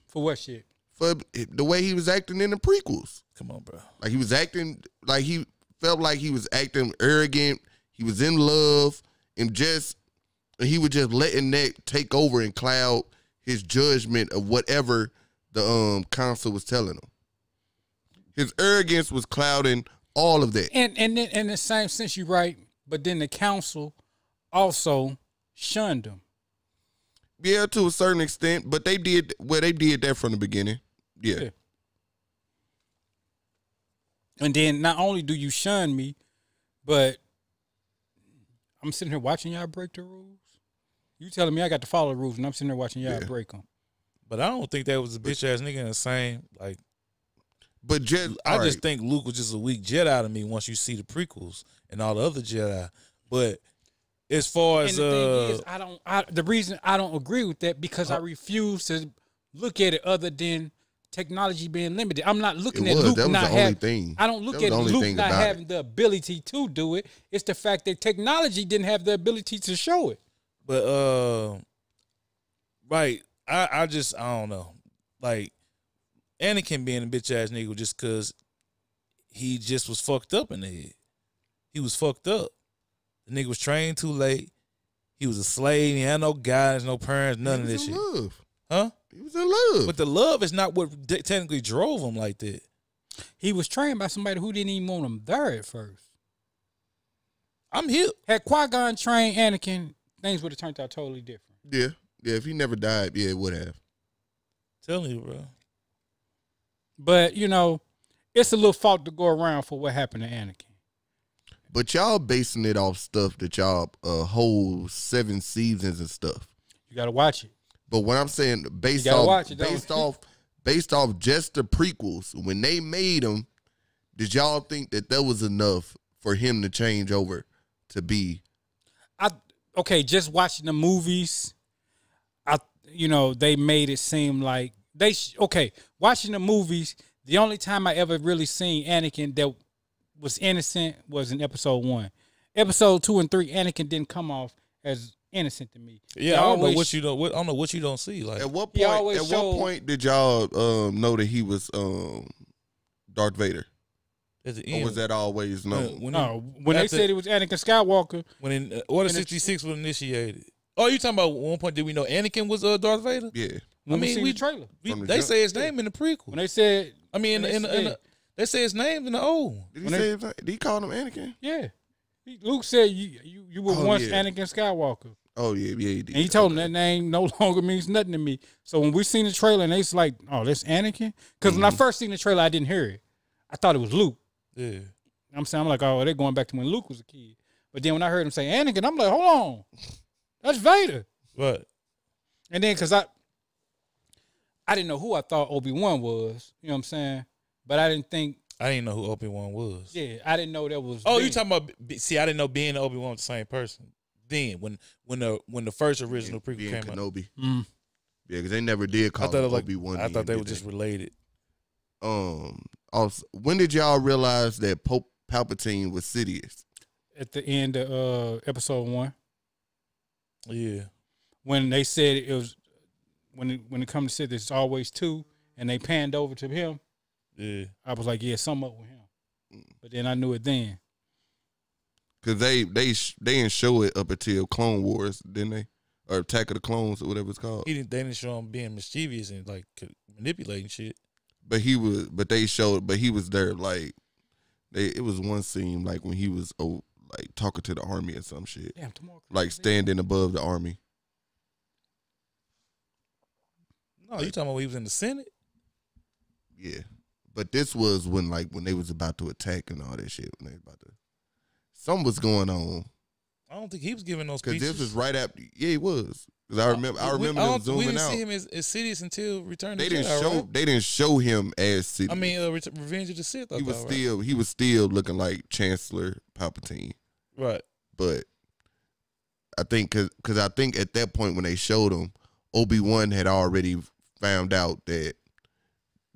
For what shit?
For the way he was acting in the prequels.
Come on, bro.
Like he was acting, like he felt like he was acting arrogant. He was in love and he was just letting that take over and cloud his judgment of whatever the council was telling him. His arrogance was clouding all of that.
And in the same sense, you're right. But then the council also shunned him.
Yeah, to a certain extent, but they did that from the beginning. Yeah.
And then not only do you shun me, but I'm sitting here watching y'all break the rules. You telling me I got to follow the rules, and I'm sitting there watching y'all break them.
But I don't think that was a bitch ass nigga in the same like.
But
I just think Luke was just a weak Jedi to me once you see the prequels and all the other Jedi. But as far as
the thing is, the reason I don't agree with that because I refuse to look at it other than technology being limited. I'm not looking at Luke not having. I don't look at Luke not having the ability to do it. It's the fact that technology didn't have the ability to show it.
But right, I don't know, like. Anakin being a bitch ass nigga just because he just was fucked up in the head. He was fucked up. The nigga was trained too late. He was a slave. He had no guidance, no parents, none of this shit.
Love.
Huh?
He was in love.
But the love is not what technically drove him like that.
He was trained by somebody who didn't even want him there at first.
I'm here.
Had Qui-Gon trained Anakin, things would have turned out totally different.
Yeah. Yeah, if he never died, yeah, it would have.
Telling you, bro.
But, you know, it's a little fault to go around for what happened to Anakin.
But y'all basing it off stuff that y'all whole 7 seasons and stuff.
You got to watch it.
But what I'm saying, based off just the prequels, when they made them, did y'all think that was enough for him to change over to be?
Okay, just watching the movies, they made it seem like watching the movies, the only time I ever really seen Anakin that was innocent was in episode 1. Episode 2 and 3, Anakin didn't come off as innocent to me.
Yeah, I don't know what you don't see. Like
at what point did y'all know that he was Darth Vader?
At the end.
Or was that always known?
When they said it was Anakin Skywalker.
When in Order 66 was initiated. Oh, you talking about one point? Did we know Anakin was Darth Vader?
Yeah.
I mean, we trailer.
They say his name in the prequel.
When they said,
they say his name in the old.
Did he call him Anakin?
Yeah. Luke said you were once Anakin Skywalker.
Oh yeah, he did.
And he told him that name no longer means nothing to me. So when we seen the trailer and it's like, oh, that's Anakin. Because when I first seen the trailer, I didn't hear it. I thought it was Luke.
Yeah.
I'm like, oh, they're going back to when Luke was a kid. But then when I heard him say Anakin, I'm like, hold on, that's Vader.
What?
And then because I didn't know who I thought Obi-Wan was. You know what I'm saying? But I didn't
know who Obi-Wan was.
Yeah, I didn't know that was.
Oh, you talking about? See, I didn't know being and Obi-Wan was the same person. Then when the first original prequel came
Kenobi.
out. Mm.
Yeah, because they never did call him Obi-Wan.
I thought they were just related.
Also, when did y'all realize that Pope Palpatine was Sidious?
At the end of episode 1.
Yeah.
When they said it was when it comes to Sidious, it's always 2, and they panned over to him.
Yeah.
I was like, yeah, something up with him. But then I knew it then.
Because they didn't show it up until Clone Wars, didn't they? Or Attack of the Clones, or whatever it's called.
They didn't show him being mischievous and like manipulating shit.
But he was there like it was one scene like when he was like talking to the army or some shit.
Damn,
like standing above the army.
No, you talking about when he was in the Senate?
Yeah. But this was when they was about to attack and all that shit. When they was about to, something was going on.
I don't think he was giving those speeches.
Because this was right after. Yeah, he was. Because I remember them zooming out.
We didn't see him as Sidious until Return of the Jedi, right?
They didn't show him as Sidious.
I mean, Revenge of the Sith.
He was still looking like Chancellor Palpatine.
Right.
But I think because I think at that point when they showed him, Obi-Wan had already found out that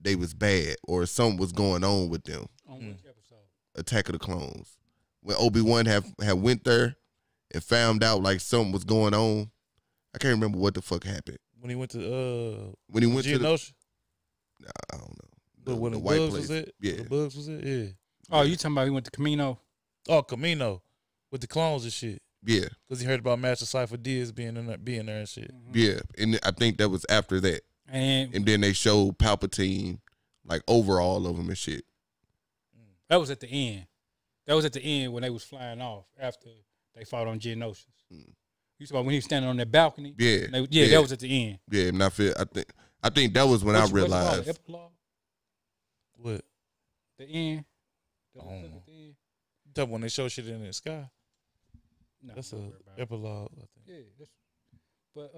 they was bad or something was going on with them.
On which episode?
Attack of the Clones. When Obi-Wan had went there and found out like something was going on. I can't remember what the fuck happened.
When he went to
Geonosis? Nah, I don't know.
But when the Bugs was it?
Yeah.
The Bugs was it? Yeah.
Oh, you talking about he went to Camino?
Oh, Camino. With the clones and shit.
Yeah.
Because he heard about Master Cypher Diaz being there and shit.
Mm-hmm. Yeah. And I think that was after that. And then they showed Palpatine like over all of them and shit.
That was at the end. That was at the end when they was flying off after they fought on Geonosis. You talking about when he was standing on that balcony?
Yeah.
That was at the end.
Yeah, and I think that was when I realized.
What's epilogue?
What?
The end.
The end. That when they show shit in the sky.
No,
that's an epilogue, I think.
Yeah, but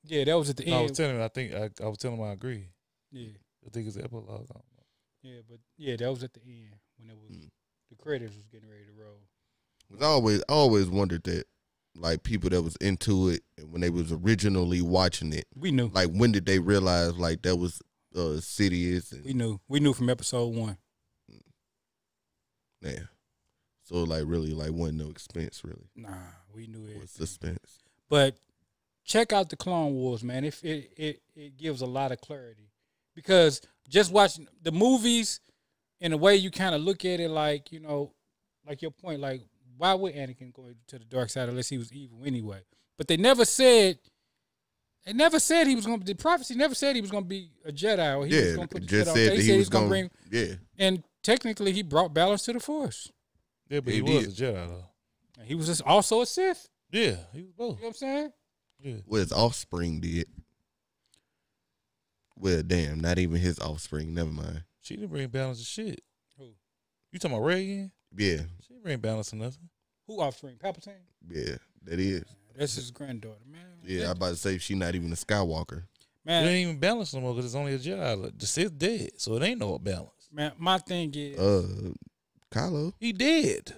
yeah, that was at the end.
I was telling him. I think I was telling him I agree.
Yeah,
I think it's an epilogue. I don't know.
Yeah, but yeah, that was at the end when it was the credits was getting ready to roll.
I always wondered that, like people that was into it and when they was originally watching it,
we knew.
Like when did they realize like that was Sidious? And,
we knew from episode 1.
Yeah, so like really like wasn't no expense really.
Nah, we knew it.
Was suspense.
But check out the Clone Wars, man. It gives a lot of clarity because just watching the movies in a way you kind of look at it like like your point like. Why would Anakin go to the dark side unless he was evil anyway? But they never said he was going to be, the prophecy never said he was going to be a Jedi or he was going to put the
just
Jedi
said that he was going to
bring.
Yeah.
And technically he brought balance to the Force.
Yeah, but he was a Jedi though.
And he was also a Sith.
Yeah, he was both.
You know what I'm saying?
Yeah.
Well, his offspring did. Well, damn, not even his offspring. Never mind.
She didn't bring balance to shit.
Who?
You talking about Reagan?
Yeah.
She didn't bring balance to nothing.
Who offspring? Palpatine?
Yeah, that is.
That's his granddaughter, man.
Yeah, I'm about to say she not even a Skywalker.
Man, it ain't even balanced no more because it's only a Jedi. The Sith dead, so it ain't no balance.
Man, my thing is,
Kylo.
He dead.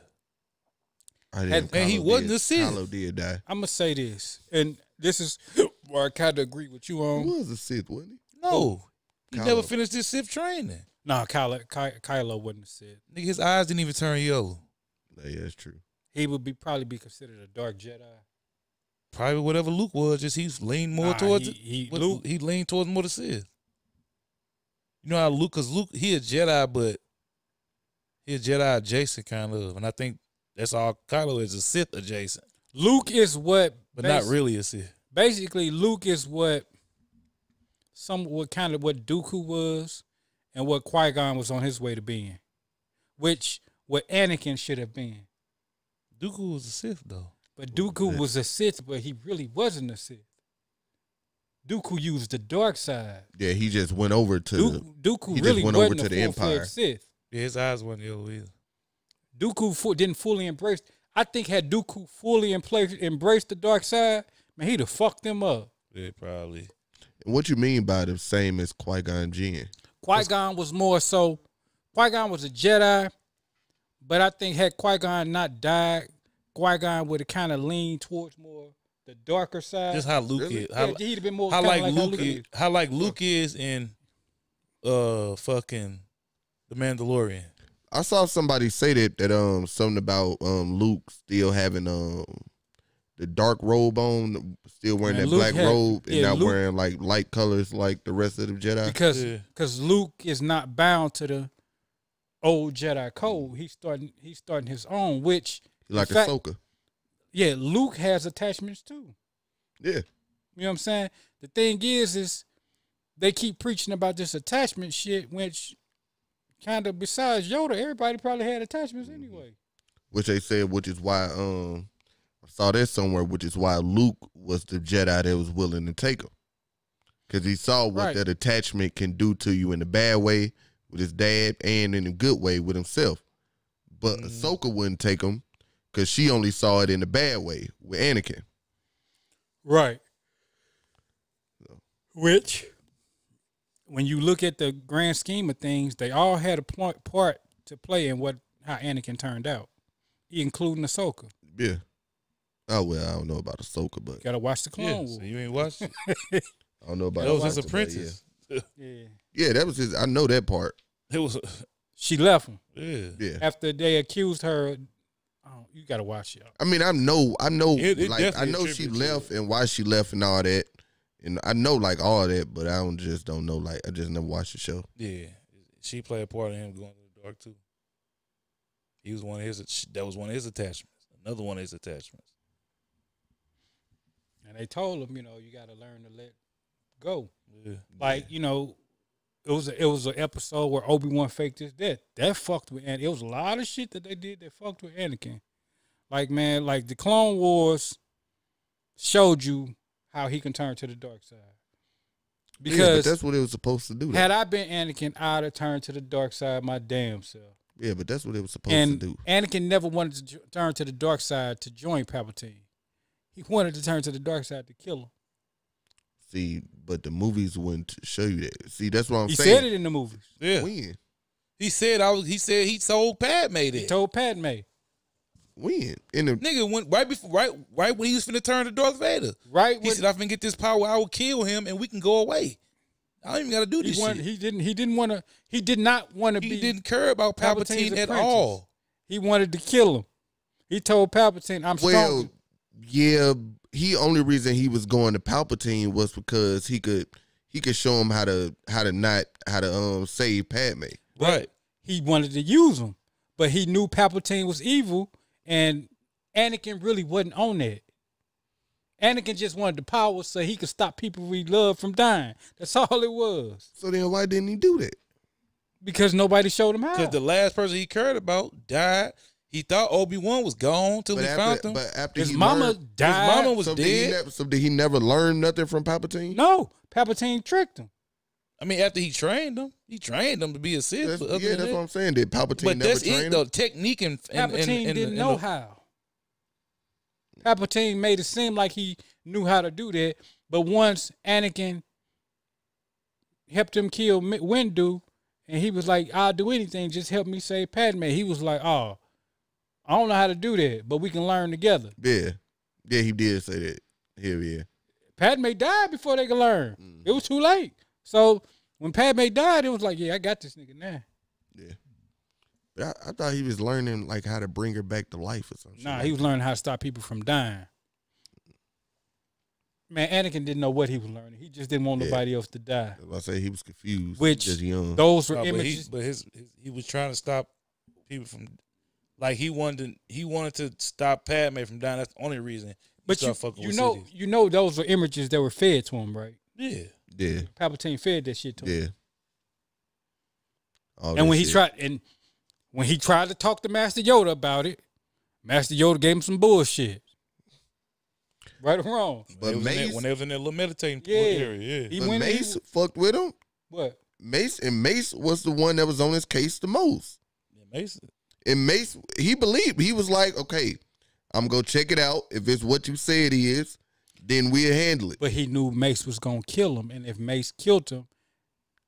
And
he wasn't a Sith.
Kylo did die.
I'm gonna say this, and this is where I kind of agree with you on.
He was a Sith, wasn't he?
No, he never finished his Sith training.
No, Kylo wasn't a Sith.
Nigga, his eyes didn't even turn yellow.
Yeah, that's true.
He would probably be considered a dark Jedi.
Probably whatever Luke was, just he's leaned more towards
Luke.
He leaned towards more the Sith. You know how Luke, because Luke, he a Jedi, but he a Jedi adjacent kind of, and I think that's all Kylo is, a Sith adjacent.
Luke is what,
but not really a Sith.
Basically, Luke is what kind of what Dooku was, and what Qui-Gon was on his way to being, what Anakin should have been.
Dooku was a Sith though.
But Dooku was a Sith, but he really wasn't a Sith. Dooku used the dark side.
Yeah, he just went over to
Dooku
he
really
just went
wasn't
over to the Empire.
Sith.
Yeah, his eyes wasn't yellow either.
Dooku didn't fully embrace. I think had Dooku fully embraced the dark side, man, he'd have fucked them up.
Yeah, probably.
And what you mean by the same as Qui-Gon Jinn?
Qui-Gon was more so. Qui-Gon was a Jedi, but I think had Qui-Gon not died, Qui-Gon would have kind of leaned towards more the darker side.
Just how Luke is.
He'd have been more
how like
Luke
is. How like Luke is in fucking The Mandalorian.
I saw somebody say that something about Luke still having the dark robe on, still wearing that black robe, and not wearing like light colors like the rest of the Jedi.
Because Luke is not bound to the old Jedi code. He's starting his own, which
like Ahsoka.
Yeah, Luke has attachments too.
Yeah.
You know what I'm saying? The thing is they keep preaching about this attachment shit, which kind of besides Yoda, everybody probably had attachments anyway.
Which they said, which is why I saw that somewhere, which is why Luke was the Jedi that was willing to take him. Because he saw what that attachment can do to you in a bad way with his dad and in a good way with himself. But Ahsoka wouldn't take him because she only saw it in a bad way with Anakin.
Right. So. Which, when you look at the grand scheme of things, they all had a part to play in how Anakin turned out, including Ahsoka.
Yeah. Oh, well, I don't know about Ahsoka, but...
You got to watch the Clone Wars.
So you ain't watched it?
I don't know about
that was his apprentice.
Yeah, that was his... I know that part.
It was...
she left him.
Yeah.
After they accused her, you gotta watch it.
I mean, I know, I know she left and why she left and all that, and I know like all that, but I just don't know. Like, I just never watched the show.
Yeah, she played a part of him going to the dark too. He was one of his. That was one of his attachments. Another one of his attachments.
And they told him, you got to learn to let go.
Yeah.
Like, it was an episode where Obi-Wan faked his death. That fucked with Anakin. It was a lot of shit that they did that fucked with Anakin. Like, man, like the Clone Wars showed you how he can turn to the dark side. Because
but that's what it was supposed to do.
Had I been Anakin, I'd have turned to the dark side my damn self.
Yeah, but that's what it was supposed to do.
Anakin never wanted to turn to the dark side to join Palpatine. He wanted to turn to the dark side to kill him.
See, but the movies wouldn't show you that. See, that's what I'm saying.
He said it in the movies.
Yeah.
When?
He said he told Padme that.
He told Padme.
When? In the
nigga went right when he was finna turn to Darth Vader.
Right.
He said, "I finna get this power. I will kill him, and we can go away. I don't even got to do this shit."
He didn't want to. He did not want to be.
He didn't care about Palpatine at all.
He wanted to kill him. He told Palpatine, "I'm strong."
Well, yeah. Only reason he was going to Palpatine was because he could show him how to save Padme.
Right.
He wanted to use him, but he knew Palpatine was evil, and Anakin really wasn't on that. Anakin just wanted the power so he could stop people he loved from dying. That's all it was.
So then why didn't he do that?
Because nobody showed him how.
Because the last person he cared about died. He thought Obi-Wan was gone till he found him.
But after
his mama died.
His mama was dead.
So did he never learn nothing from Palpatine?
No. Palpatine tricked him.
I mean, after he trained him to be a Sith.
That's what I'm saying. Did Palpatine never train him?
The technique and
Palpatine didn't know how. Palpatine made it seem like he knew how to do that, but once Anakin helped him kill Windu, and he was like, "I'll do anything, just help me save Padme." He was like, "Oh, I don't know how to do that, but we can learn together."
Yeah. Yeah, he did say that. Yeah.
Padme died before they could learn. It was too late. So when Padme died, it was like, yeah, I got this nigga now.
Yeah. But I thought he was learning like how to bring her back to life or something.
Nah, he was learning how to stop people from dying. Man, Anakin didn't know what he was learning. He just didn't want nobody else to die.
I say he was confused.
Which
just young.
Those were images.
But he was trying to stop people from. Like he wanted to stop Padme from dying. That's the only reason.
But you know those were images that were fed to him, right?
Yeah.
Palpatine fed that shit to him.
Yeah.
And when he tried to talk to Master Yoda about it, Master Yoda gave him some bullshit. Right or wrong?
But
when they was in that little meditating area,
yeah. But Mace fucked with him.
What?
Mace was the one that was on his case the most.
Yeah, Mace.
And Mace, he believed. He was like, okay, I'm going to check it out. If it's what you say it is, then we'll handle it.
But he knew Mace was going to kill him. And if Mace killed him,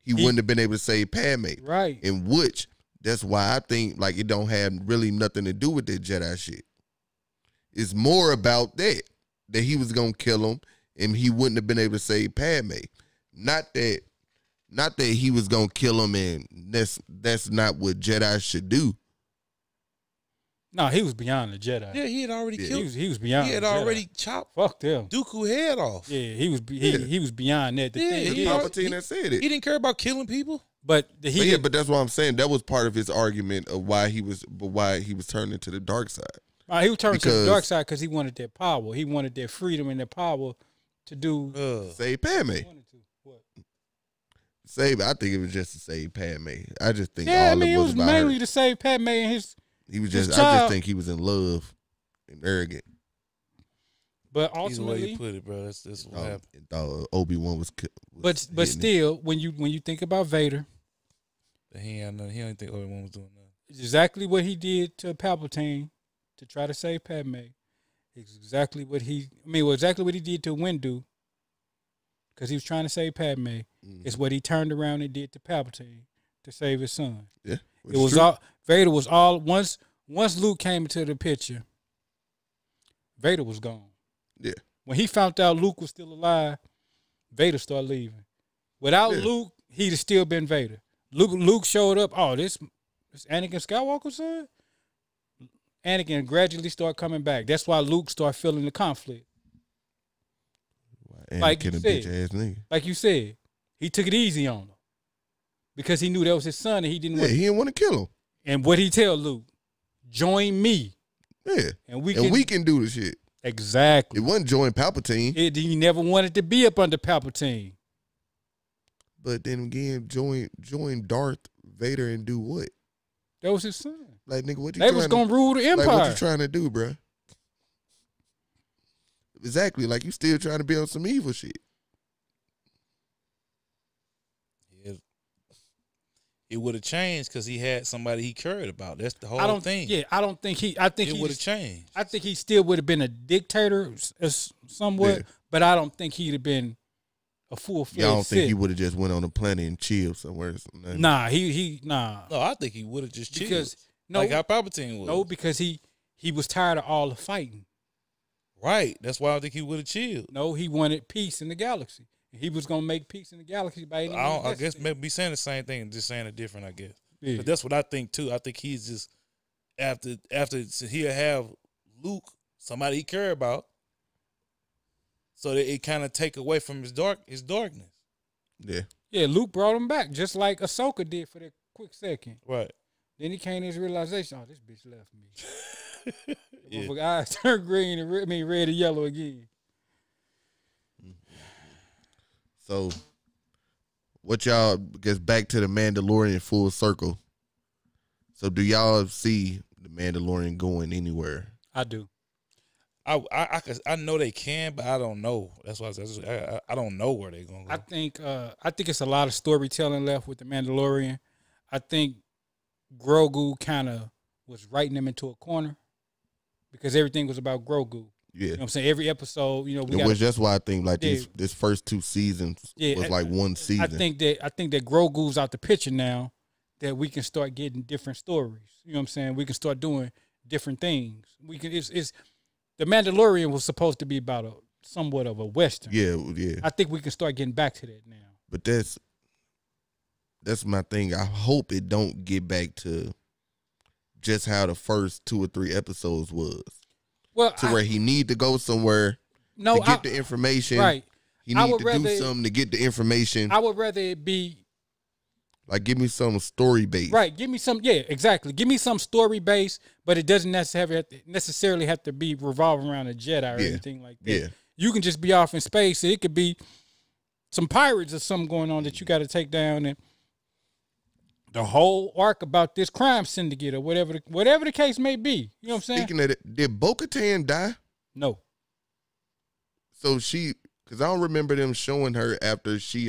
he wouldn't have been able to save Padme.
Right.
In which, that's why I think like it don't have really nothing to do with that Jedi shit. It's more about that he was going to kill him and he wouldn't have been able to save Padme. Not that he was going to kill him and that's not what Jedi should do.
No, he was beyond the Jedi.
Yeah, he had already killed.
He was beyond.
He had already chopped.
Fuck them.
Dooku head off.
Yeah, he was beyond that.
Palpatine that said it.
He didn't care about killing people.
But that's what I'm saying. That was part of his argument of why he was turning to the dark side.
He was turning to the dark side because he wanted that power. He wanted that freedom and that power to do
save Padme.
What?
Save. I think it was just to save Padme. I just think
it was mainly to save Padme and his.
He was just. I just think he was in love and arrogant.
But ultimately,
the way you put it, bro, that's what happened.
And thought Obi-Wan was.
But still, when you think about Vader,
he didn't think Obi-Wan was doing that.
Exactly what he did to Palpatine to try to save Padme. Exactly what he did to Windu, because he was trying to save Padme. Mm-hmm. Is what he turned around and did to Palpatine to save his son.
Yeah.
It was all Vader was all once Luke came into the picture, Vader was gone.
Yeah.
When he found out Luke was still alive, Vader started leaving. Without Luke, he'd have still been Vader. Luke showed up. Oh, this It's Anakin Skywalker's son. Anakin gradually start coming back. That's why Luke start feeling the conflict.
Anakin like a bitch ass nigga.
Like you said, he took it easy on him because he knew that was his son, and he didn't.
He didn't want to kill him.
And what he tell Luke? Join me.
Yeah, and we can do the shit.
Exactly.
It wasn't join Palpatine.
He never wanted to be up under Palpatine.
But then again, join Darth Vader and do what?
That was his son.
Like, nigga, what you?
They was gonna rule the empire.
Like, what you trying to do, bro? Exactly. Like, you still trying to be on some evil shit.
It would have changed because he had somebody he cared about. That's the whole thing.
Yeah, I don't think he. I think
it would have changed.
I think he still would have been a dictator, somewhat, but I don't think he'd have been a full-fledged.
Y'all don't think he would have just went on a planet and chilled somewhere?
Nah, nah.
No, I think he would have just chilled.
Because
like how Palpatine was.
No, because he was tired of all the fighting.
Right. That's why I think he would have chilled.
No, he wanted peace in the galaxy. He was gonna make peace in the galaxy by any means.
I guess maybe saying the same thing and just saying it different. I guess,
yeah.
But that's what I think too. I think he's just after he'll have Luke, somebody he care about, so that it kind of take away from his darkness.
Yeah. Luke brought him back just like Ahsoka did for that quick second.
Right.
Then he came to his realization. Oh, this bitch left me. Yeah. Eyes turned green and red and yellow again.
So, what y'all, gets back to the Mandalorian full circle. So, do y'all see the Mandalorian going anywhere?
I do.
I know they can, but I don't know. That's why I don't know where they're going to
go. I think it's a lot of storytelling left with the Mandalorian. I think Grogu kind of was writing them into a corner because everything was about Grogu.
Yeah.
You know what I'm saying? Every episode,
that's why I think like this first 2 seasons was like one season.
I think that Grogu's out the picture now, that we can start getting different stories. You know what I'm saying? We can start doing different things. We can it's the Mandalorian was supposed to be about somewhat of a Western.
Yeah.
I think we can start getting back to that now.
But that's my thing. I hope it don't get back to just how the first 2 or 3 episodes was.
Well,
where he need to go somewhere to get the information.
Right.
He need to do something to get the information.
I would rather it be
like, give me some story base.
Right. Give me some. Yeah, exactly. Give me some story base, but it doesn't necessarily have to be revolving around a Jedi or anything like that.
Yeah.
You can just be off in space. It could be some pirates or something going on that you got to take down, and the whole arc about this crime syndicate or whatever the case may be. You know what I'm saying?
Speaking of it, did Bo-Katan die?
No.
So because I don't remember them showing her after she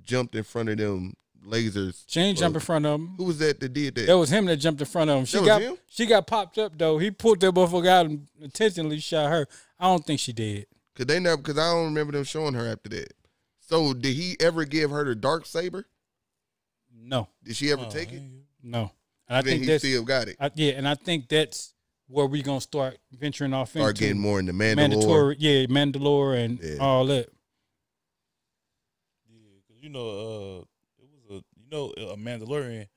jumped in front of them lasers.
She ain't jumped in front of him.
Who was that did that?
That was him that jumped in front of him. She got popped up though. He pulled that motherfucker out and intentionally shot her. I don't think she did.
Because I don't remember them showing her after that. So did he ever give her the dark saber?
No.
Did she ever take it?
No. And I think
he still got it.
And I think that's where we're going to start venturing off into.
Start getting more into Mandalore.
Mandalore and all that.
Yeah, because it was a Mandalorian.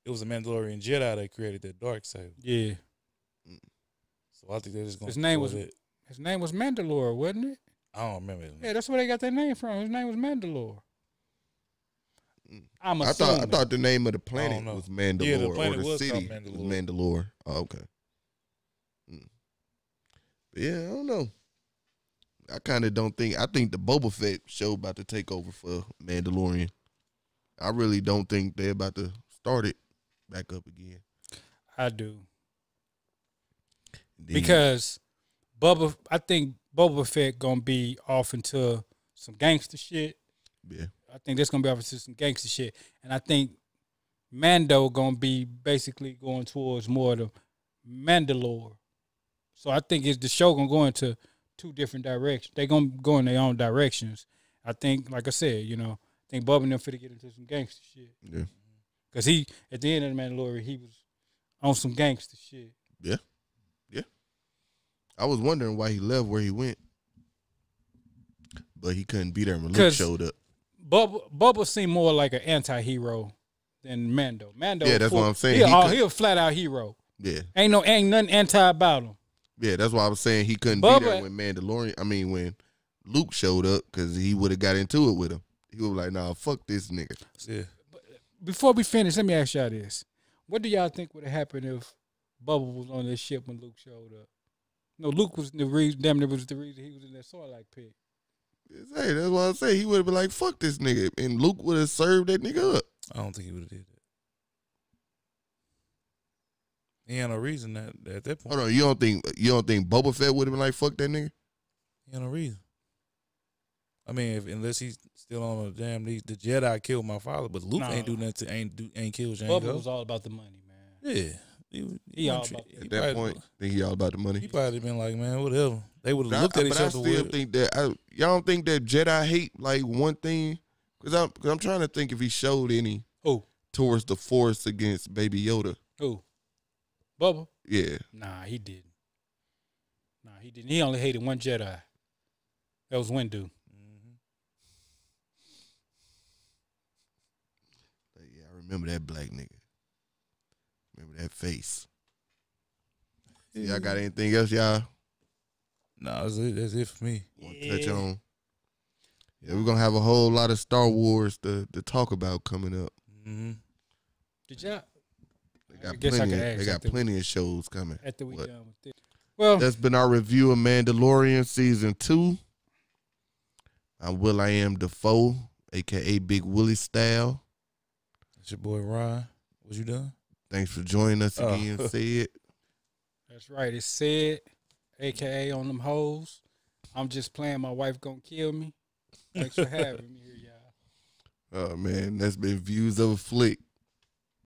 It was a Mandalorian Jedi that created that dark saber.
Yeah.
So I think they're just going
to His name was Mandalore, wasn't it?
I don't remember his name.
Yeah, that's where they got their name from. His name was Mandalore.
I thought the name of the planet was Mandalore.
Yeah, the planet
or the
was
city
Mandalore.
was Mandalore. Oh, okay. Yeah, I don't know. I kind of don't think. I think the Boba Fett show about to take over for Mandalorian. I really don't think they're about to start it back up again.
I do. Because I think Boba Fett gonna be off into some gangster shit.
Yeah.
I think that's gonna be off into some gangster shit. And I think Mando gonna be basically going towards more of the Mandalore. So I think the show gonna go into 2 different directions. They gonna go in their own directions. I think, like I said, I think Bubba and them finna get into some gangster shit.
Yeah.
Because at the end of the Mandalorian, he was on some gangster shit.
Yeah. Yeah. I was wondering why he left where he went. But he couldn't be there when Luke showed up.
Bubba seemed more like an anti-hero than Mando. Mando,
yeah, that's what I'm saying.
He a flat out hero.
Yeah,
ain't nothing anti about him.
Yeah, that's why I was saying he couldn't be there when Mandalorian. I mean, when Luke showed up, because he would have got into it with him. He was like, "Nah, fuck this nigga."
Yeah.
Before we finish, let me ask y'all this: what do y'all think would have happened if Bubba was on this ship when Luke showed up? No, Luke was the reason. Damn, it was the reason he was in that Sarlacc pit.
Hey, that's what I say. He would have been like, "Fuck this nigga," and Luke would have served that nigga up.
I don't think he would have did that. He had no reason at that point.
Hold on, you don't think Boba Fett would have been like, "Fuck that nigga"?
He had no reason. I mean, unless he's still on a damn the Jedi killed my father, but Luke ain't do nothing. Ain't killed Jango.
Bubba was all about the money, man.
Yeah,
he all about
at that point. Think he all about the money.
He probably been like, man, whatever. They would have looked at each other.
But I still think that y'all don't think that Jedi hate like one thing, because I'm trying to think if he showed any towards the Force against Baby Yoda.
Who? Bubba?
Yeah.
Nah, he didn't. He only hated one Jedi. That was Windu.
Yeah, I remember that black nigga. Remember that face. Y'all got anything else, y'all?
Nah, that's it for me.
Want to touch on? Yeah, we're gonna have a whole lot of Star Wars to talk about coming up.
Mm-hmm.
Did y'all?
They got plenty of shows coming.
After we done with this. Well,
that's been our review of Mandalorian season 2. I'm Will.I.am Defoe, aka Big Willie Style.
It's your boy Rahn. Was you done?
Thanks for joining us again, Said.
That's right. It's Said, aka on them hoes. I'm just playing. My wife gonna kill me. Thanks for having me here, y'all.
Oh man, that's been Views of a Flick.